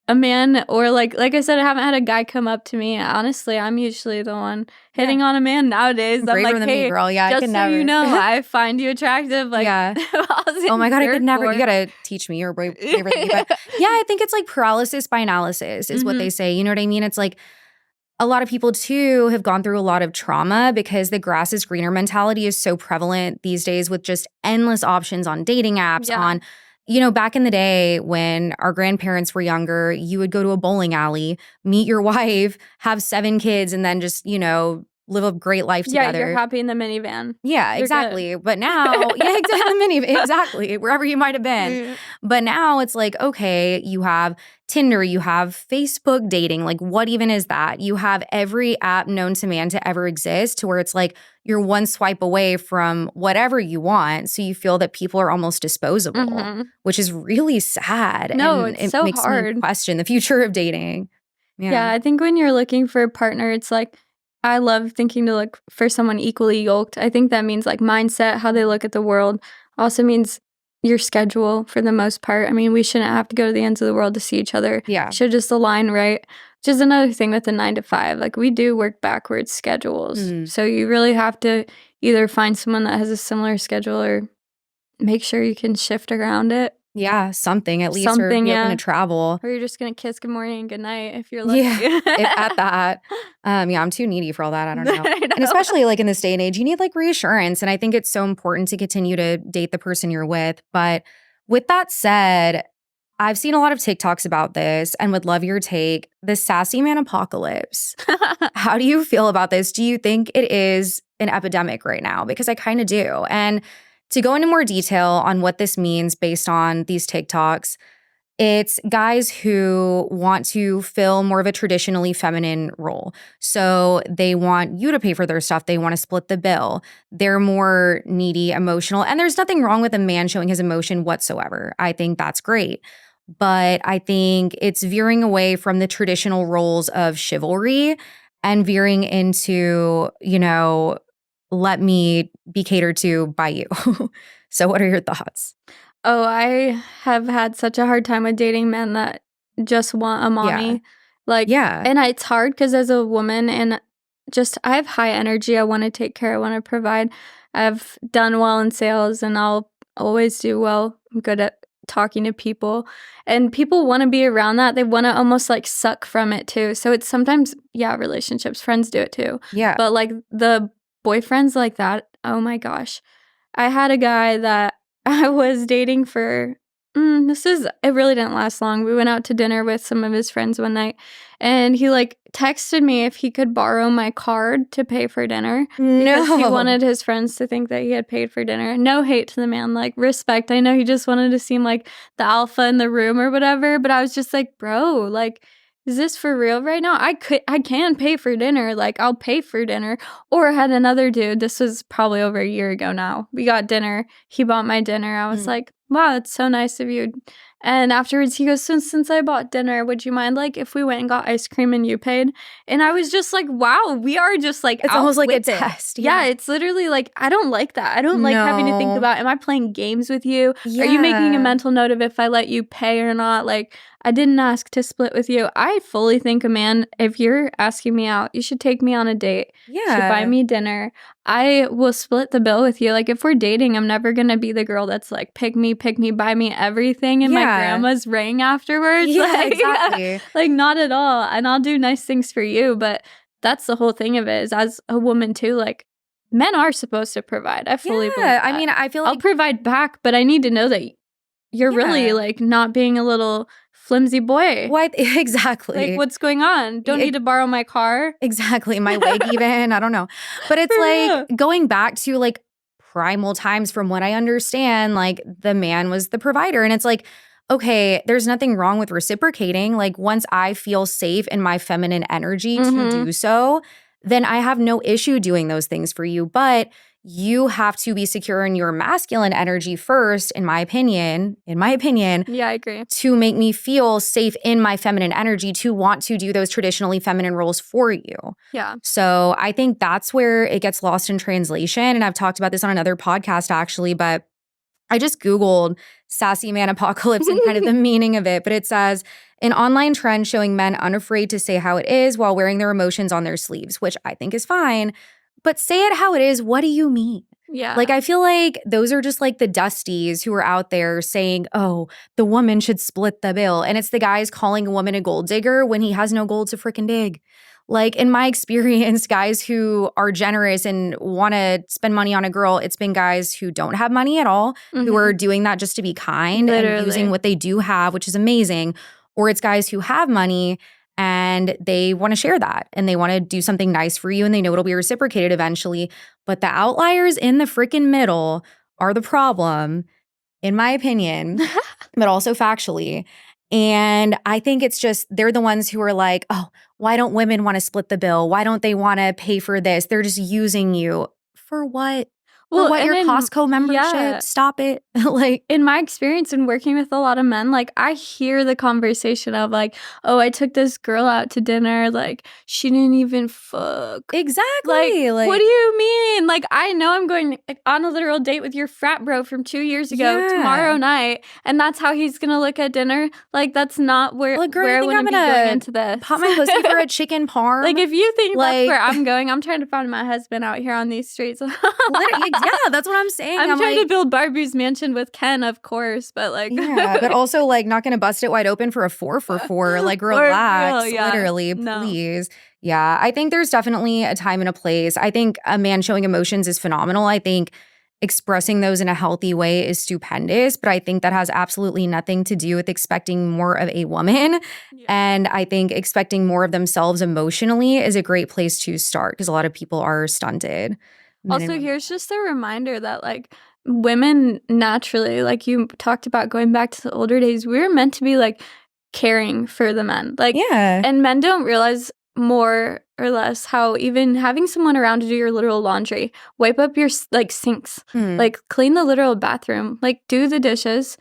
a man, or like I said, I haven't had a guy come up to me. Honestly, I'm usually the one hitting on a man nowadays. I'm like, hey, me, girl. Yeah, just I could so never. you know, I find you attractive. Like, oh my God, I could never. You gotta teach me. You're braver than me. But yeah, I think it's like paralysis by analysis is what they say. You know what I mean? It's like a lot of people too have gone through a lot of trauma because the grass is greener mentality is so prevalent these days, with just endless options on dating apps, on, you know, back in the day when our grandparents were younger, you would go to a bowling alley, meet your wife, have 7 kids, and then just, you know, live a great life together. Yeah, you're happy in the minivan. Yeah, exactly. But now, exactly, wherever you might have been. But now it's like, okay, you have Tinder, you have Facebook dating. Like, what even is that? You have every app known to man to ever exist, to where it's like you're one swipe away from whatever you want. So you feel that people are almost disposable, which is really sad. No, and it's it so makes hard. me question the future of dating. Yeah, I think when you're looking for a partner, it's like, I love thinking to look for someone equally yoked. I think that means like mindset, how they look at the world. Also means your schedule for the most part. I mean, we shouldn't have to go to the ends of the world to see each other. Yeah. Should just align right. Which is another thing with the 9 to 5. Like, we do work backwards schedules. So you really have to either find someone that has a similar schedule or make sure you can shift around it. Yeah, something at least, or Something, be open yeah. to travel. Or you're just gonna kiss good morning and good night if you're lucky. Yeah, if at that. Yeah, I'm too needy for all that. I don't know. I know. And especially like in this day and age, you need like reassurance. And I think it's so important to continue to date the person you're with. But with that said, I've seen a lot of TikToks about this and would love your take. The sassy man apocalypse. How do you feel about this? Do you think it is an epidemic right now? Because I kind of do. And to go into more detail on what this means based on these TikToks, it's guys who want to fill more of a traditionally feminine role. So they want you to pay for their stuff. They want to split the bill. They're more needy, emotional. And there's nothing wrong with a man showing his emotion whatsoever. I think that's great. But I think it's veering away from the traditional roles of chivalry and veering into, let me be catered to by you. So what are your thoughts? Oh, I have had such a hard time with dating men that just want a mommy. Yeah. And it's hard because as a woman and just I have high energy. I want to take care. I want to provide. I've done well in sales and I'll always do well. I'm good at talking to people. And people want to be around that. They want to almost like suck from it too. So it's sometimes, relationships, friends do it too. Yeah. But like the boyfriends like that, oh my gosh. I had a guy that I was dating for, it really didn't last long. We went out to dinner with some of his friends one night and he like texted me if he could borrow my card to pay for dinner. No. Because he wanted his friends to think that he had paid for dinner. No hate to the man, like respect. I know he just wanted to seem like the alpha in the room or whatever, but I was just like, bro, like, is this for real right now? I can pay for dinner. Like, I'll pay for dinner. Or I had another dude. This was probably over a year ago now. We got dinner. He bought my dinner. I was like, wow, that's so nice of you. And afterwards, he goes, since I bought dinner, would you mind, like, if we went and got ice cream and you paid? And I was just like, wow, we are just, like, it's almost like a test. Yeah, it's literally, like, I don't like that. I don't like having to think about, am I playing games with you? Yeah. Are you making a mental note of if I let you pay or not? Like, I didn't ask to split with you. I fully think a man, if you're asking me out, you should take me on a date. Yeah. You should buy me dinner. I will split the bill with you. Like, if we're dating, I'm never going to be the girl that's like, pick me, buy me everything. And my grandma's ring afterwards. Yeah, like, exactly. Like, not at all. And I'll do nice things for you. But that's the whole thing of it is as a woman too, like, men are supposed to provide. I fully believe that. I mean, I feel like I'll provide back, but I need to know that you're really like not being a little flimsy boy. What? Exactly. Like, what's going on? Don't need to borrow my car. Exactly. My wig even. I don't know. But it's like going back to like primal times from what I understand, like the man was the provider. And it's like, okay, there's nothing wrong with reciprocating. Like once I feel safe in my feminine energy to do so, then I have no issue doing those things for you. But you have to be secure in your masculine energy first, in my opinion. Yeah, I agree. To make me feel safe in my feminine energy to want to do those traditionally feminine roles for you. Yeah. So I think that's where it gets lost in translation. And I've talked about this on another podcast actually, but I just Googled sassy man apocalypse and kind of the meaning of it. But it says, an online trend showing men unafraid to say how it is while wearing their emotions on their sleeves, which I think is fine. But say it how it is. What do you mean? Yeah. Like, I feel like those are just like the dusties who are out there saying, oh, the woman should split the bill. And it's the guys calling a woman a gold digger when he has no gold to frickin' dig. Like, in my experience, guys who are generous and want to spend money on a girl, it's been guys who don't have money at all, who are doing that just to be kind and using what they do have, which is amazing. Or it's guys who have money and they want to share that and they want to do something nice for you and they know it'll be reciprocated eventually. But the outliers in the freaking middle are the problem, in my opinion, but also factually. And I think it's just they're the ones who are like, oh, why don't women want to split the bill? Why don't they want to pay for this? They're just using you. For what? Well, what, your Costco membership? Yeah. Stop it. Like, in my experience in working with a lot of men, like, I hear the conversation of like, oh, I took this girl out to dinner. Like, she didn't even fuck. Exactly. Like, what do you mean? Like, I know I'm going on a literal date with your frat bro from 2 years ago tomorrow night. And that's how he's going to look at dinner. Like, that's not where, like, girl, where I want to be going into this. Pop my pussy for a chicken parm. Like, if you think that's where I'm going, I'm trying to find my husband out here on these streets. Yeah, that's what I'm saying. I'm trying to build Barbie's mansion with Ken, of course, but like yeah, but also like not gonna bust it wide open for a 4 for 4. Like relax, literally, please. Yeah, I think there's definitely a time and a place. I think a man showing emotions is phenomenal. I think expressing those in a healthy way is stupendous, but I think that has absolutely nothing to do with expecting more of a woman. Yeah. And I think expecting more of themselves emotionally is a great place to start because a lot of people are stunted. Also, here's just a reminder that like women naturally, like you talked about going back to the older days, we were meant to be like caring for the men. Like, yeah. And men don't realize more or less how even having someone around to do your literal laundry, wipe up your like sinks, like clean the literal bathroom, like do the dishes,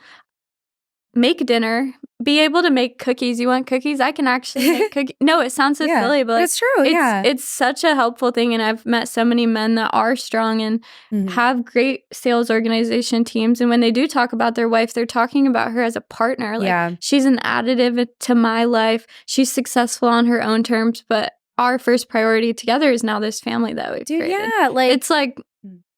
make dinner, be able to make cookies. You want cookies? I can actually make cookies. No, it sounds so silly, but like, it's true. It's such a helpful thing. And I've met so many men that are strong and have great sales organization teams. And when they do talk about their wife, they're talking about her as a partner. Like she's an additive to my life. She's successful on her own terms, but our first priority together is now this family that we've created. Yeah, like it's like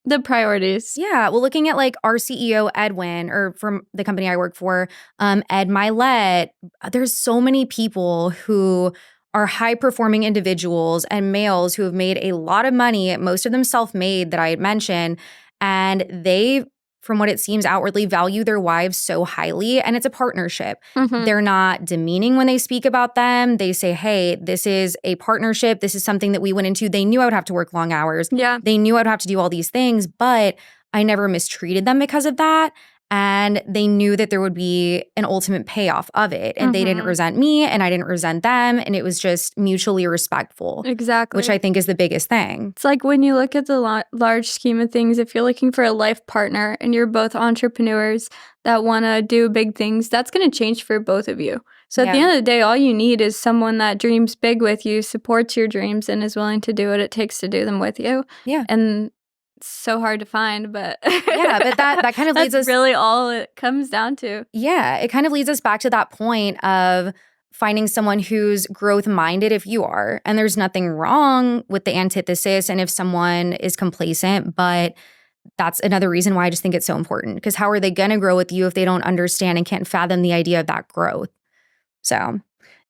the priorities. Yeah. Well, looking at like our CEO, Edwin, or from the company I work for, Ed Milet, there's so many people who are high-performing individuals and males who have made a lot of money, most of them self-made that I had mentioned, and they, from what it seems, outwardly value their wives so highly, and it's a partnership. They're not demeaning when they speak about them. They say, hey, this is a partnership. This is something that we went into. They knew I would have to work long hours. Yeah. They knew I'd have to do all these things, but I never mistreated them because of that. And they knew that there would be an ultimate payoff of it. And they didn't resent me and I didn't resent them. And it was just mutually respectful. Exactly. Which I think is the biggest thing. It's like when you look at the large scheme of things, if you're looking for a life partner and you're both entrepreneurs that want to do big things, that's going to change for both of you. So at the end of the day, all you need is someone that dreams big with you, supports your dreams, and is willing to do what it takes to do them with you. Yeah. And it's so hard to find, but but that kind of leads us really all it comes down to. Yeah, it kind of leads us back to that point of finding someone who's growth minded if you are. And there's nothing wrong with the antithesis and if someone is complacent, but that's another reason why I just think it's so important because how are they going to grow with you if they don't understand and can't fathom the idea of that growth? So,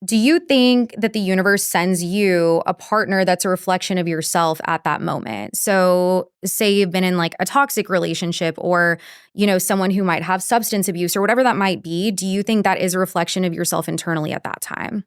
do you think that the universe sends you a partner that's a reflection of yourself at that moment? So say you've been in like a toxic relationship or, you know, someone who might have substance abuse or whatever that might be. Do you think that is a reflection of yourself internally at that time?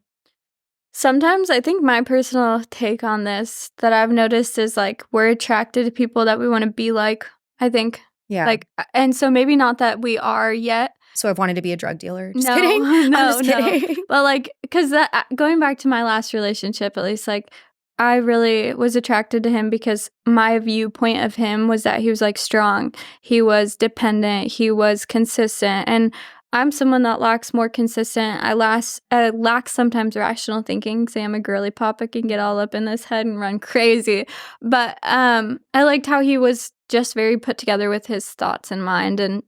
Sometimes I think my personal take on this that I've noticed is like we're attracted to people that we want to be like, I think. Yeah. Like, and so maybe not that we are yet. So I've wanted to be a drug dealer. Just kidding. I'm just kidding. No. But like, because going back to my last relationship, at least, like, I really was attracted to him because my viewpoint of him was that he was like strong. He was dependent. He was consistent. And I'm someone that lacks more consistent. I lack sometimes rational thinking. Say I'm a girly pop. I can get all up in this head and run crazy. But I liked how he was just very put together with his thoughts in mind. And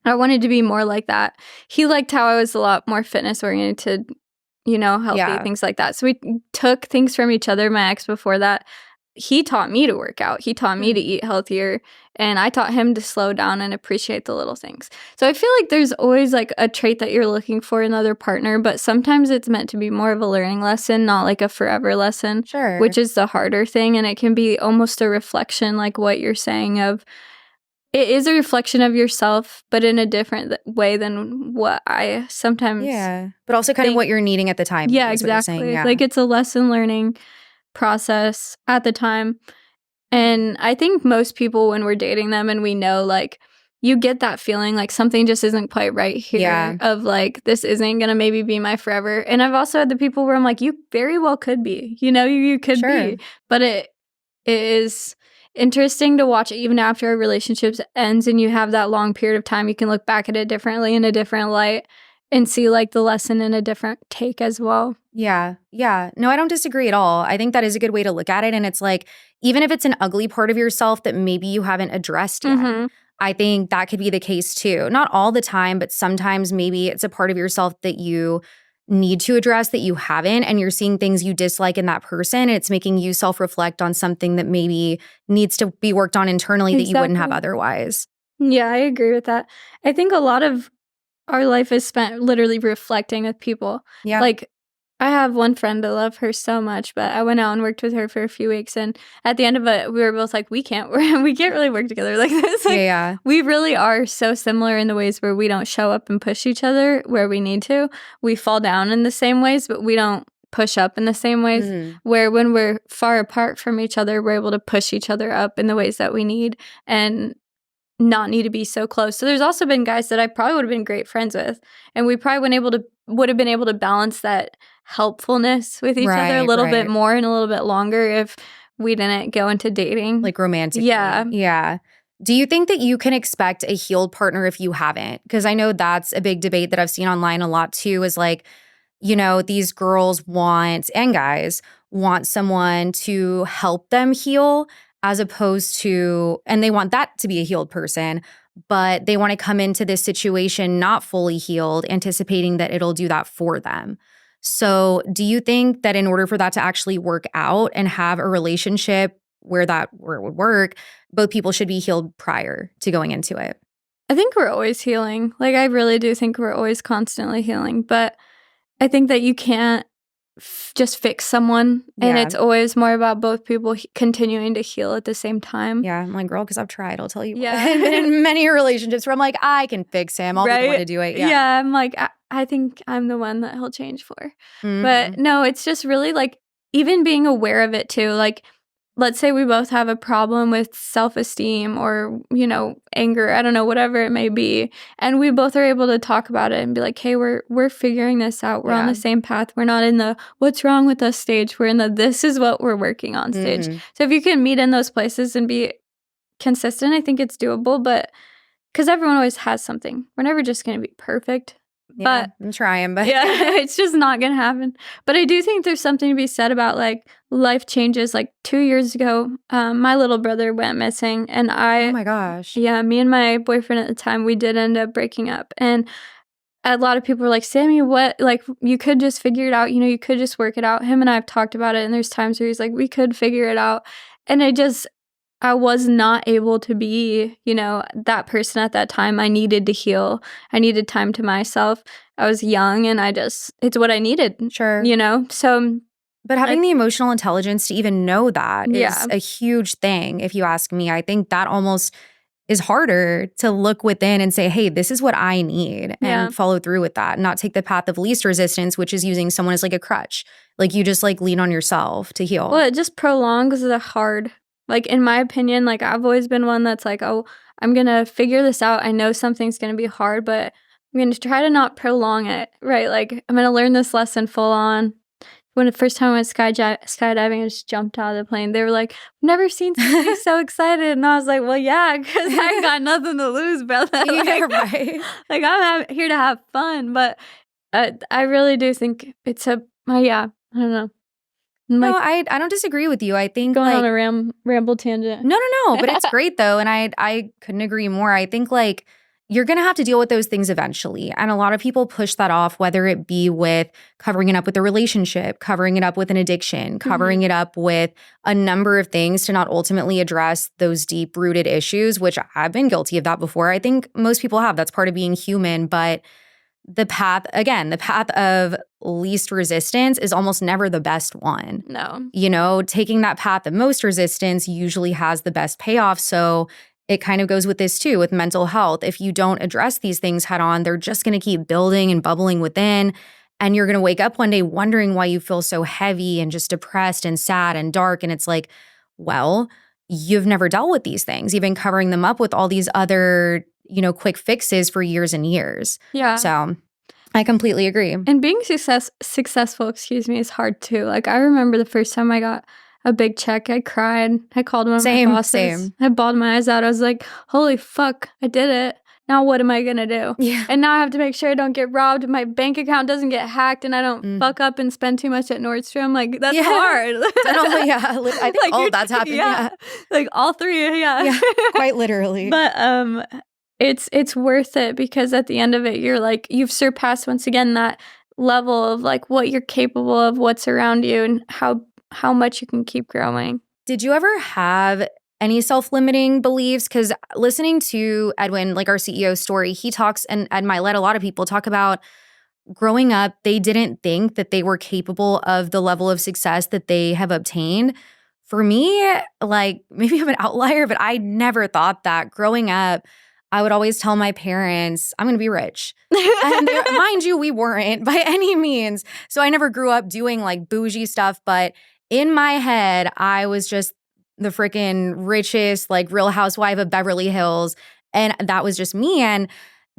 I wanted to be more like that. He liked how I was a lot more fitness oriented, you know, healthy, things like that. So we took things from each other. My ex before that, he taught me to work out. He taught me to eat healthier. And I taught him to slow down and appreciate the little things. So I feel like there's always like a trait that you're looking for in another partner, but sometimes it's meant to be more of a learning lesson, not like a forever lesson, which is the harder thing. And it can be almost a reflection, like what you're saying of, it is a reflection of yourself, but in a different way than what I sometimes but also kind of what you're needing at the time. Yeah, exactly. Like it's a lesson learning process at the time. And I think most people, when we're dating them and we know, like, you get that feeling like something just isn't quite right here of like, this isn't going to maybe be my forever. And I've also had the people where I'm like, you very well could be, you know, you could be, but it is interesting to watch even after a relationship ends and you have that long period of time, you can look back at it differently in a different light and see like the lesson in a different take as well. Yeah. No, I don't disagree at all. I think that is a good way to look at it. And it's like, even if it's an ugly part of yourself that maybe you haven't addressed yet, I think that could be the case too. Not all the time, but sometimes maybe it's a part of yourself that you need to address that you haven't, and you're seeing things you dislike in that person. It's making you self-reflect on something that maybe needs to be worked on internally that you wouldn't have otherwise. Yeah, I agree with that. I think a lot of our life is spent literally reflecting with people. Yeah. Like, I have one friend, I love her so much, but I went out and worked with her for a few weeks, and at the end of it, we were both like, we can't really work together like this. Like, yeah. We really are so similar in the ways where we don't show up and push each other where we need to. We fall down in the same ways, but we don't push up in the same ways, where when we're far apart from each other, we're able to push each other up in the ways that we need and not need to be so close. So there's also been guys that I probably would have been great friends with, and we probably would have been able to balance that helpfulness with each other a little bit more and a little bit longer if we didn't go into dating. Like romantically. Yeah. Yeah. Do you think that you can expect a healed partner if you haven't? Because I know that's a big debate that I've seen online a lot too, is like, you know, these girls want, and guys want someone to help them heal, as opposed to, and they want that to be a healed person, but they want to come into this situation not fully healed, anticipating that it'll do that for them. So do you think that in order for that to actually work out and have a relationship where it would work, both people should be healed prior to going into it? I think we're always healing. Like, I really do think we're always constantly healing, but I think that you can't just fix someone, and it's always more about both people continuing to heal at the same time. Yeah, I'm like, girl, because I've tried. I'll tell you. Yeah, I've been in many relationships where I'm like, I can fix him. I'll be the one to do it. Yeah, I'm like, I think I'm the one that he'll change for. But no, it's just really like even being aware of it too. Like, let's say we both have a problem with self-esteem or, you know, anger, I don't know, whatever it may be. And we both are able to talk about it and be like, hey, we're figuring this out. We're on the same path. We're not in the what's wrong with us stage. We're in the this is what we're working on stage. So if you can meet in those places and be consistent, I think it's doable. But because everyone always has something. We're never just going to be perfect. Yeah, but I'm trying, but yeah, it's just not gonna happen. But I do think there's something to be said about like life changes. Like 2 years ago, my little brother went missing, and oh my gosh, yeah, me and my boyfriend at the time, we did end up breaking up. And a lot of people were like, Sammy, what? Like, you could just figure it out. You know, you could just work it out. Him and I have talked about it, and there's times where he's like, we could figure it out. And I was not able to be, you know, that person at that time. I needed to heal. I needed time to myself. I was young, and it's what I needed. Sure. You know? So. But having the emotional intelligence to even know that is a huge thing, if you ask me. I think that almost is harder to look within and say, hey, this is what I need, and follow through with that, and not take the path of least resistance, which is using someone as like a crutch. Like, you just like lean on yourself to heal. Well, it just prolongs the hard. Like, in my opinion, like, I've always been one that's like, oh, I'm going to figure this out. I know something's going to be hard, but I'm going to try to not prolong it, right? Like, I'm going to learn this lesson full on. When the first time I went skydiving, I just jumped out of the plane. They were like, I've never seen somebody so excited. And I was like, well, yeah, because I got nothing to lose, brother. Yeah, right. Like, I'm here to have fun. But I really do think it's I don't know. No, I don't disagree with you. I think going on a ramble tangent. No, but it's great though, and I couldn't agree more. I think like you're going to have to deal with those things eventually, and a lot of people push that off, whether it be with covering it up with a relationship, covering it up with an addiction, covering it up with a number of things to not ultimately address those deep-rooted issues, which I've been guilty of that before. I think most people have. That's part of being human, but the path of least resistance is almost never the best one. No. You know, taking that path of most resistance usually has the best payoff. So it kind of goes with this too, with mental health. If you don't address these things head on, they're just going to keep building and bubbling within. And you're going to wake up one day wondering why you feel so heavy and just depressed and sad and dark. And it's like, well, you've never dealt with these things. You've been covering them up with all these other, you know, quick fixes for years and years. Yeah. So I completely agree. And being successful, is hard too. Like, I remember the first time I got a big check, I cried. I called one of my bosses. I bawled my eyes out. I was like, holy fuck, I did it. Now what am I going to do? Yeah. And now I have to make sure I don't get robbed, my bank account doesn't get hacked, and I don't fuck up and spend too much at Nordstrom. Like, that's hard. I think all of that's happened. Yeah. Like, all three, yeah. Quite literally. But it's worth it, because at the end of it, you're like, you've surpassed once again that level of like what you're capable of, what's around you, and how much you can keep growing. Did you ever have any self-limiting beliefs? Because listening to Edwin, like our CEO's story, he talks, and Ed might let a lot of people talk about growing up, they didn't think that they were capable of the level of success that they have obtained. For me, like maybe I'm an outlier, but I never thought that. Growing up, I would always tell my parents, I'm going to be rich. And mind you, we weren't by any means. So I never grew up doing like bougie stuff. But in my head, I was just the freaking richest, like Real Housewife of Beverly Hills. And that was just me. And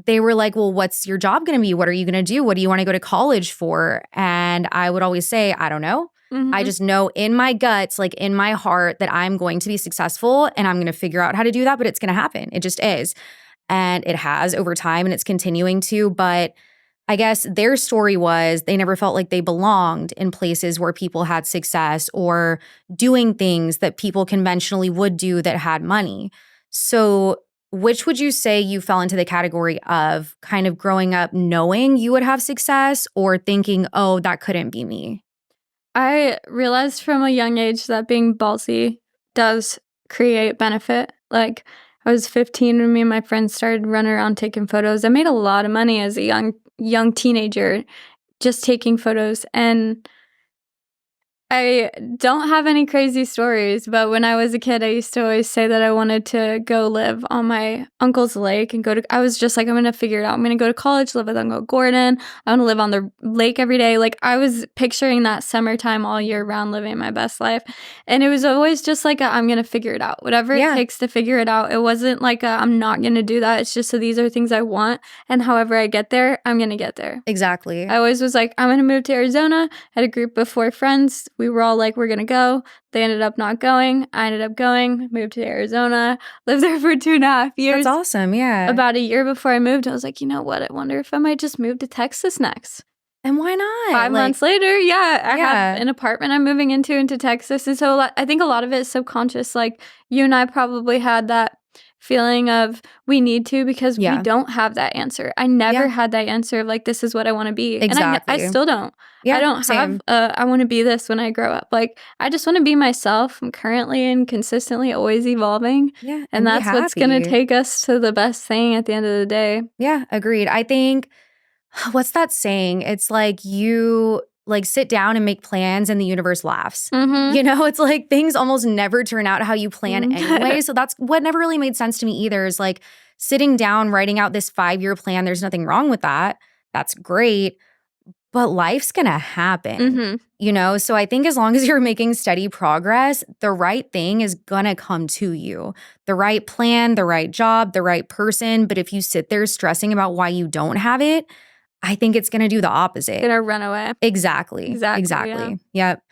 they were like, well, what's your job going to be? What are you going to do? What do you want to go to college for? And I would always say, I don't know. I just know in my guts, like in my heart, that I'm going to be successful and I'm going to figure out how to do that, but it's going to happen. It just is. And it has over time and it's continuing to. But I guess their story was they never felt like they belonged in places where people had success or doing things that people conventionally would do that had money. So which would you say you fell into the category of kind of growing up knowing you would have success or thinking, oh, that couldn't be me? I realized from a young age that being ballsy does create benefit. Like, I was 15 when me and my friends started running around taking photos. I made a lot of money as a young teenager just taking photos. And I don't have any crazy stories, but when I was a kid, I used to always say that I wanted to go live on my uncle's lake and I was just like, I'm going to figure it out. I'm going to go to college, live with Uncle Gordon. I want to live on the lake every day. Like, I was picturing that summertime all year round, living my best life. And it was always just like, I'm going to figure it out. Whatever it takes to figure it out. It wasn't like, I'm not going to do that. It's just, so these are things I want. And however I get there, I'm going to get there. Exactly. I always was like, I'm going to move to Arizona. I had a group of 4 friends. We were all like, we're going to go. They ended up not going. I ended up going, moved to Arizona, lived there for 2.5 years. That's awesome. Yeah. About a year before I moved, I was like, you know what? I wonder if I might just move to Texas next. And why not? 5 months later, I have an apartment I'm moving into Texas. And so I think a lot of it is subconscious. Like, you and I probably had that feeling of we need to, because we don't have that answer. I never had that answer of like, this is what I want to be. Exactly. And I still don't. I don't have I want to be this when I grow up. Like, I just want to be myself. I'm currently and consistently always evolving. Yeah. And that's what's going to take us to the best thing at the end of the day. Yeah, agreed. I think, what's that saying? It's like you like sit down and make plans and the universe laughs. You know, it's like things almost never turn out how you plan anyway. So that's what never really made sense to me either, is like sitting down, writing out this 5-year plan. There's nothing wrong with that. That's great. But life's going to happen, you know? So I think as long as you're making steady progress, the right thing is going to come to you. The right plan, the right job, the right person. But if you sit there stressing about why you don't have it, I think it's going to do the opposite. It's going to run away. Exactly. Yep.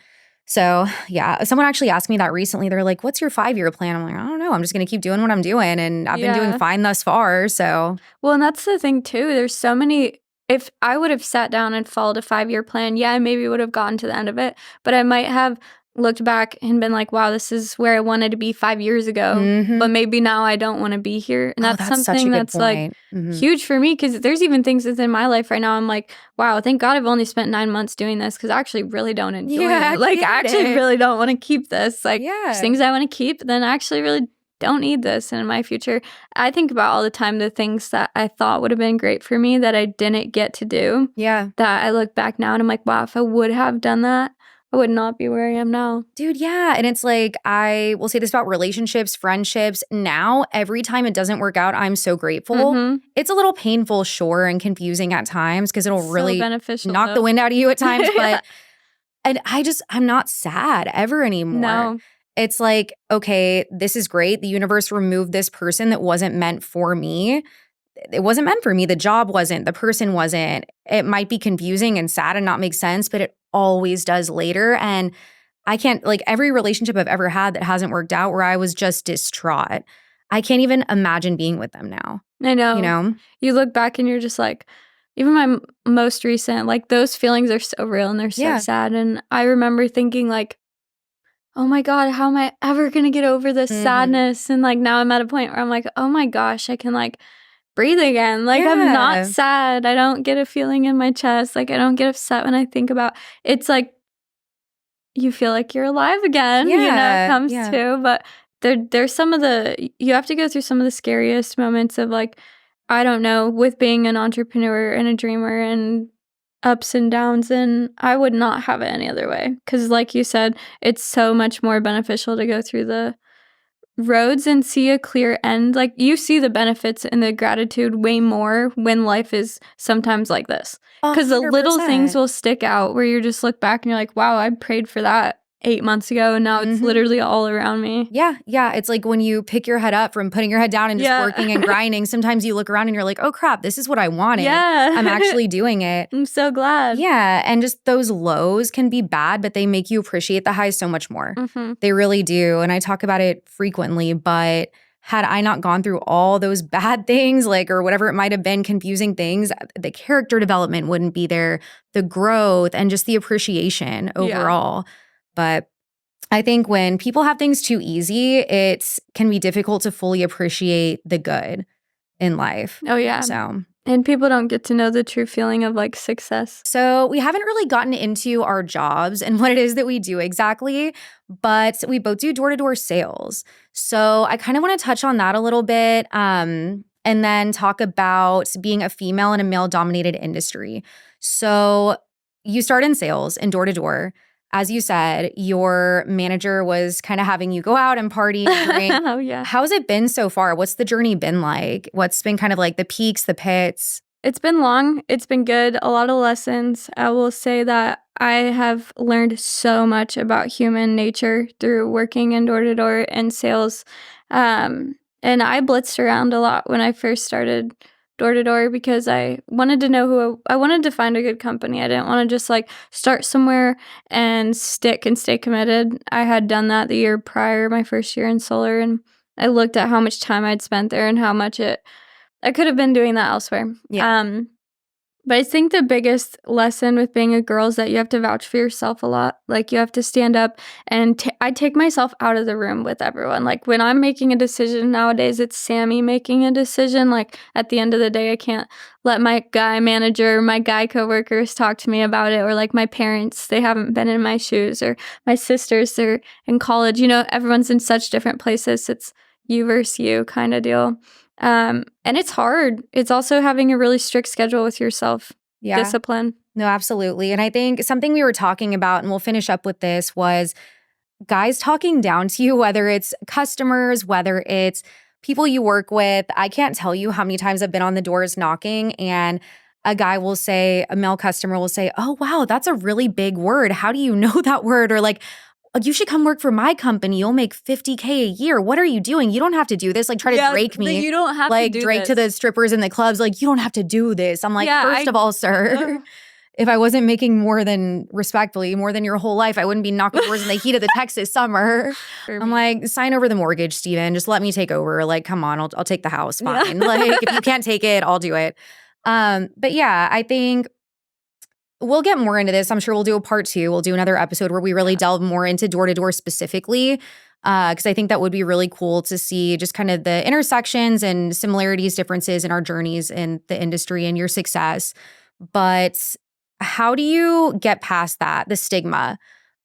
So, yeah. Someone actually asked me that recently. They're like, what's your 5-year plan? I'm like, I don't know. I'm just going to keep doing what I'm doing. And I've been doing fine thus far. So. Well, and that's the thing, too. There's so many. If I would have sat down and followed a 5-year plan, I maybe would have gotten to the end of it. But I might have looked back and been like, wow, this is where I wanted to be 5 years ago. But maybe now I don't want to be here. And that's something that's like huge for me, because there's even things within my life right now. I'm like, wow, thank God I've only spent 9 months doing this, because I actually really don't enjoy it. Like, I actually really don't want to keep this. Like, there's things I want to keep, then I actually really don't need this in my future. I think about all the time the things that I thought would have been great for me that I didn't get to do. That I look back now and I'm like, wow, if I would have done that, I would not be where I am now. Dude, yeah. And it's like, I will say this about relationships, friendships. Now, every time it doesn't work out, I'm so grateful. It's a little painful, sure, and confusing at times, because it'll really knock the wind out of you at times. But and I'm not sad ever anymore. No. It's like, okay, this is great. The universe removed this person that wasn't meant for me. It wasn't meant for me. The job wasn't. The person wasn't. It might be confusing and sad and not make sense, but it always does later. And I can't, like, every relationship I've ever had that hasn't worked out where I was just distraught, I can't even imagine being with them now. I know. You know? You look back and you're just like, even my most recent, like, those feelings are so real and they're so sad. And I remember thinking, like, oh my God, how am I ever going to get over this sadness? And like, now I'm at a point where I'm like, oh my gosh, I can like breathe again. Like, I'm not sad. I don't get a feeling in my chest. Like, I don't get upset when I think about it's like you feel like you're alive again, comes to. But there's some of you have to go through some of the scariest moments of, like, I don't know, with being an entrepreneur and a dreamer and ups and downs, and I would not have it any other way. Because like you said, it's so much more beneficial to go through the roads and see a clear end. Like, you see the benefits and the gratitude way more when life is sometimes like this. Because the little things will stick out where you just look back and you're like, wow, I prayed for that 8 months ago, and now it's literally all around me. Yeah. It's like when you pick your head up from putting your head down and just working and grinding, sometimes you look around and you're like, oh crap, this is what I wanted. Yeah. I'm actually doing it. I'm so glad. Yeah. And just those lows can be bad, but they make you appreciate the highs so much more. They really do. And I talk about it frequently, but had I not gone through all those bad things, like, or whatever it might have been, confusing things, the character development wouldn't be there, the growth and just the appreciation overall. But I think when people have things too easy, it can be difficult to fully appreciate the good in life. Oh, yeah. And people don't get to know the true feeling of, like, success. So we haven't really gotten into our jobs and what it is that we do exactly, but we both do door-to-door sales. So I kind of want to touch on that a little bit, and then talk about being a female in a male-dominated industry. So you start in sales and door-to-door. As you said, your manager was kind of having you go out and party and drink. Oh, yeah. How's it been so far? What's the journey been like? What's been kind of like the peaks, the pits? It's been long. It's been good. A lot of lessons. I will say that I have learned so much about human nature through working in door-to-door and sales. And I blitzed around a lot when I first started door-to-door because I wanted to know I wanted to find a good company. I didn't want to just, like, start somewhere and stick and stay committed. I had done that the year prior, my first year in solar, and I looked at how much time I'd spent there and how much I could have been doing that elsewhere. Yeah. But I think the biggest lesson with being a girl is that you have to vouch for yourself a lot. Like, you have to stand up, and I take myself out of the room with everyone. Like, when I'm making a decision nowadays, it's Sammy making a decision. Like, at the end of the day, I can't let my guy manager, my guy coworkers talk to me about it, or, like, my parents, they haven't been in my shoes, or my sisters, they're in college. Everyone's in such different places. It's you versus you kind of deal. And it's hard. It's also having a really strict schedule with yourself. Yeah. Discipline. No, absolutely. And I think something we were talking about, and we'll finish up with this, was guys talking down to you, whether it's customers, whether it's people you work with. I can't tell you how many times I've been on the doors knocking and a male customer will say, oh, wow, that's a really big word. How do you know that word? Or like, you should come work for my company. You'll make $50K a year. What are you doing? You don't have to do this. Like, try to drake me. You don't have to do drake this. To the strippers in the clubs. Like, you don't have to do this. I'm like, first of all, sir, if I wasn't making more than your whole life, I wouldn't be knocking doors in the heat of the Texas summer. I'm like, sign over the mortgage, Steven. Just let me take over. Like, come on, I'll take the house. Fine. Like, if you can't take it, I'll do it. But yeah, I think we'll get more into this. I'm sure we'll do a part 2. We'll do another episode where we really delve more into door-to-door specifically, because I think that would be really cool to see just kind of the intersections and similarities, differences in our journeys in the industry and your success. But how do you get past that, the stigma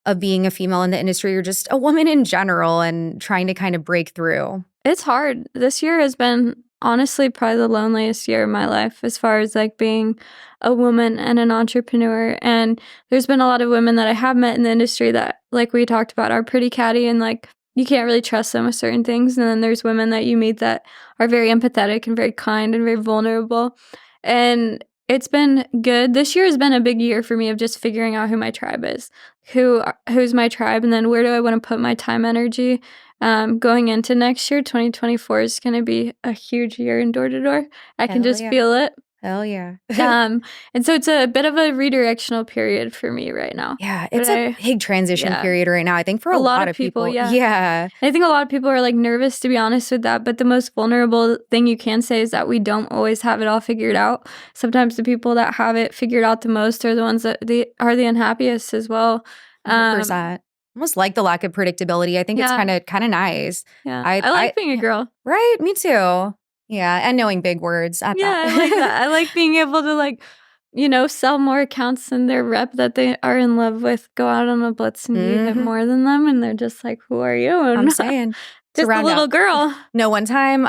of being a female in the industry or just a woman in general and trying to kind of break through? It's hard. This year has been honestly probably the loneliest year of my life as far as, like, being a woman and an entrepreneur. And there's been a lot of women that I have met in the industry that, like we talked about, are pretty catty and, like, you can't really trust them with certain things. And then there's women that you meet that are very empathetic and very kind and very vulnerable. And it's been good. This year has been a big year for me of just figuring out who my tribe is, who's my tribe, and then where do I want to put my time, energy. Going into next year, 2024 is going to be a huge year in door-to-door. I can just feel it. Hell yeah. And so it's a bit of a redirectional period for me right now. Yeah, it's a big transition period right now, I think, for a lot of people. Yeah. I think a lot of people are, like, nervous, to be honest with that. But the most vulnerable thing you can say is that we don't always have it all figured out. Sometimes the people that have it figured out the most are the ones that are the unhappiest as well. 100%. Almost like the lack of predictability. I think it's kind of nice. Yeah, I like being a girl. Right? Me too. Yeah, and knowing big words at Yeah, that. I like that. I like being able to, like, you know, sell more accounts than their rep that they are in love with, go out on a blitz and you hit more than them, and they're just like, "Who are you?" And I'm saying. just a little girl. No, one time,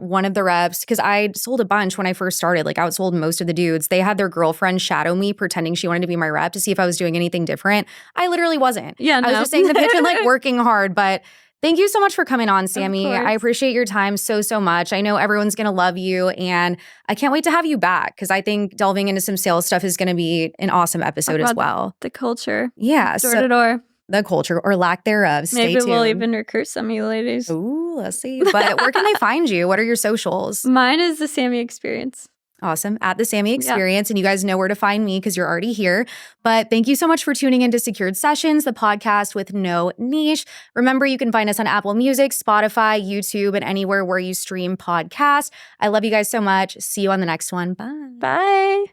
one of the reps, because I sold a bunch when I first started, like outsold most of the dudes, they had their girlfriend shadow me pretending she wanted to be my rep to see if I was doing anything different. I literally wasn't. Yeah, no. I was just saying the pitch and like working hard, but thank you so much for coming on, Sammy. I appreciate your time so, so much. I know everyone's going to love you, and I can't wait to have you back because I think delving into some sales stuff is going to be an awesome episode as well. The culture. Yeah. Door to door. The culture or lack thereof. Stay tuned. Maybe we'll even recruit some of you ladies. Ooh, let's see. But where can they find you? What are your socials? Mine is the Sammy Experience. Awesome. At the Sammy Experience. And you guys know where to find me because you're already here. But thank you so much for tuning into Secured Sessions, the podcast with no niche. Remember, you can find us on Apple Music, Spotify, YouTube, and anywhere where you stream podcasts. I love you guys so much. See you on the next one. Bye. Bye.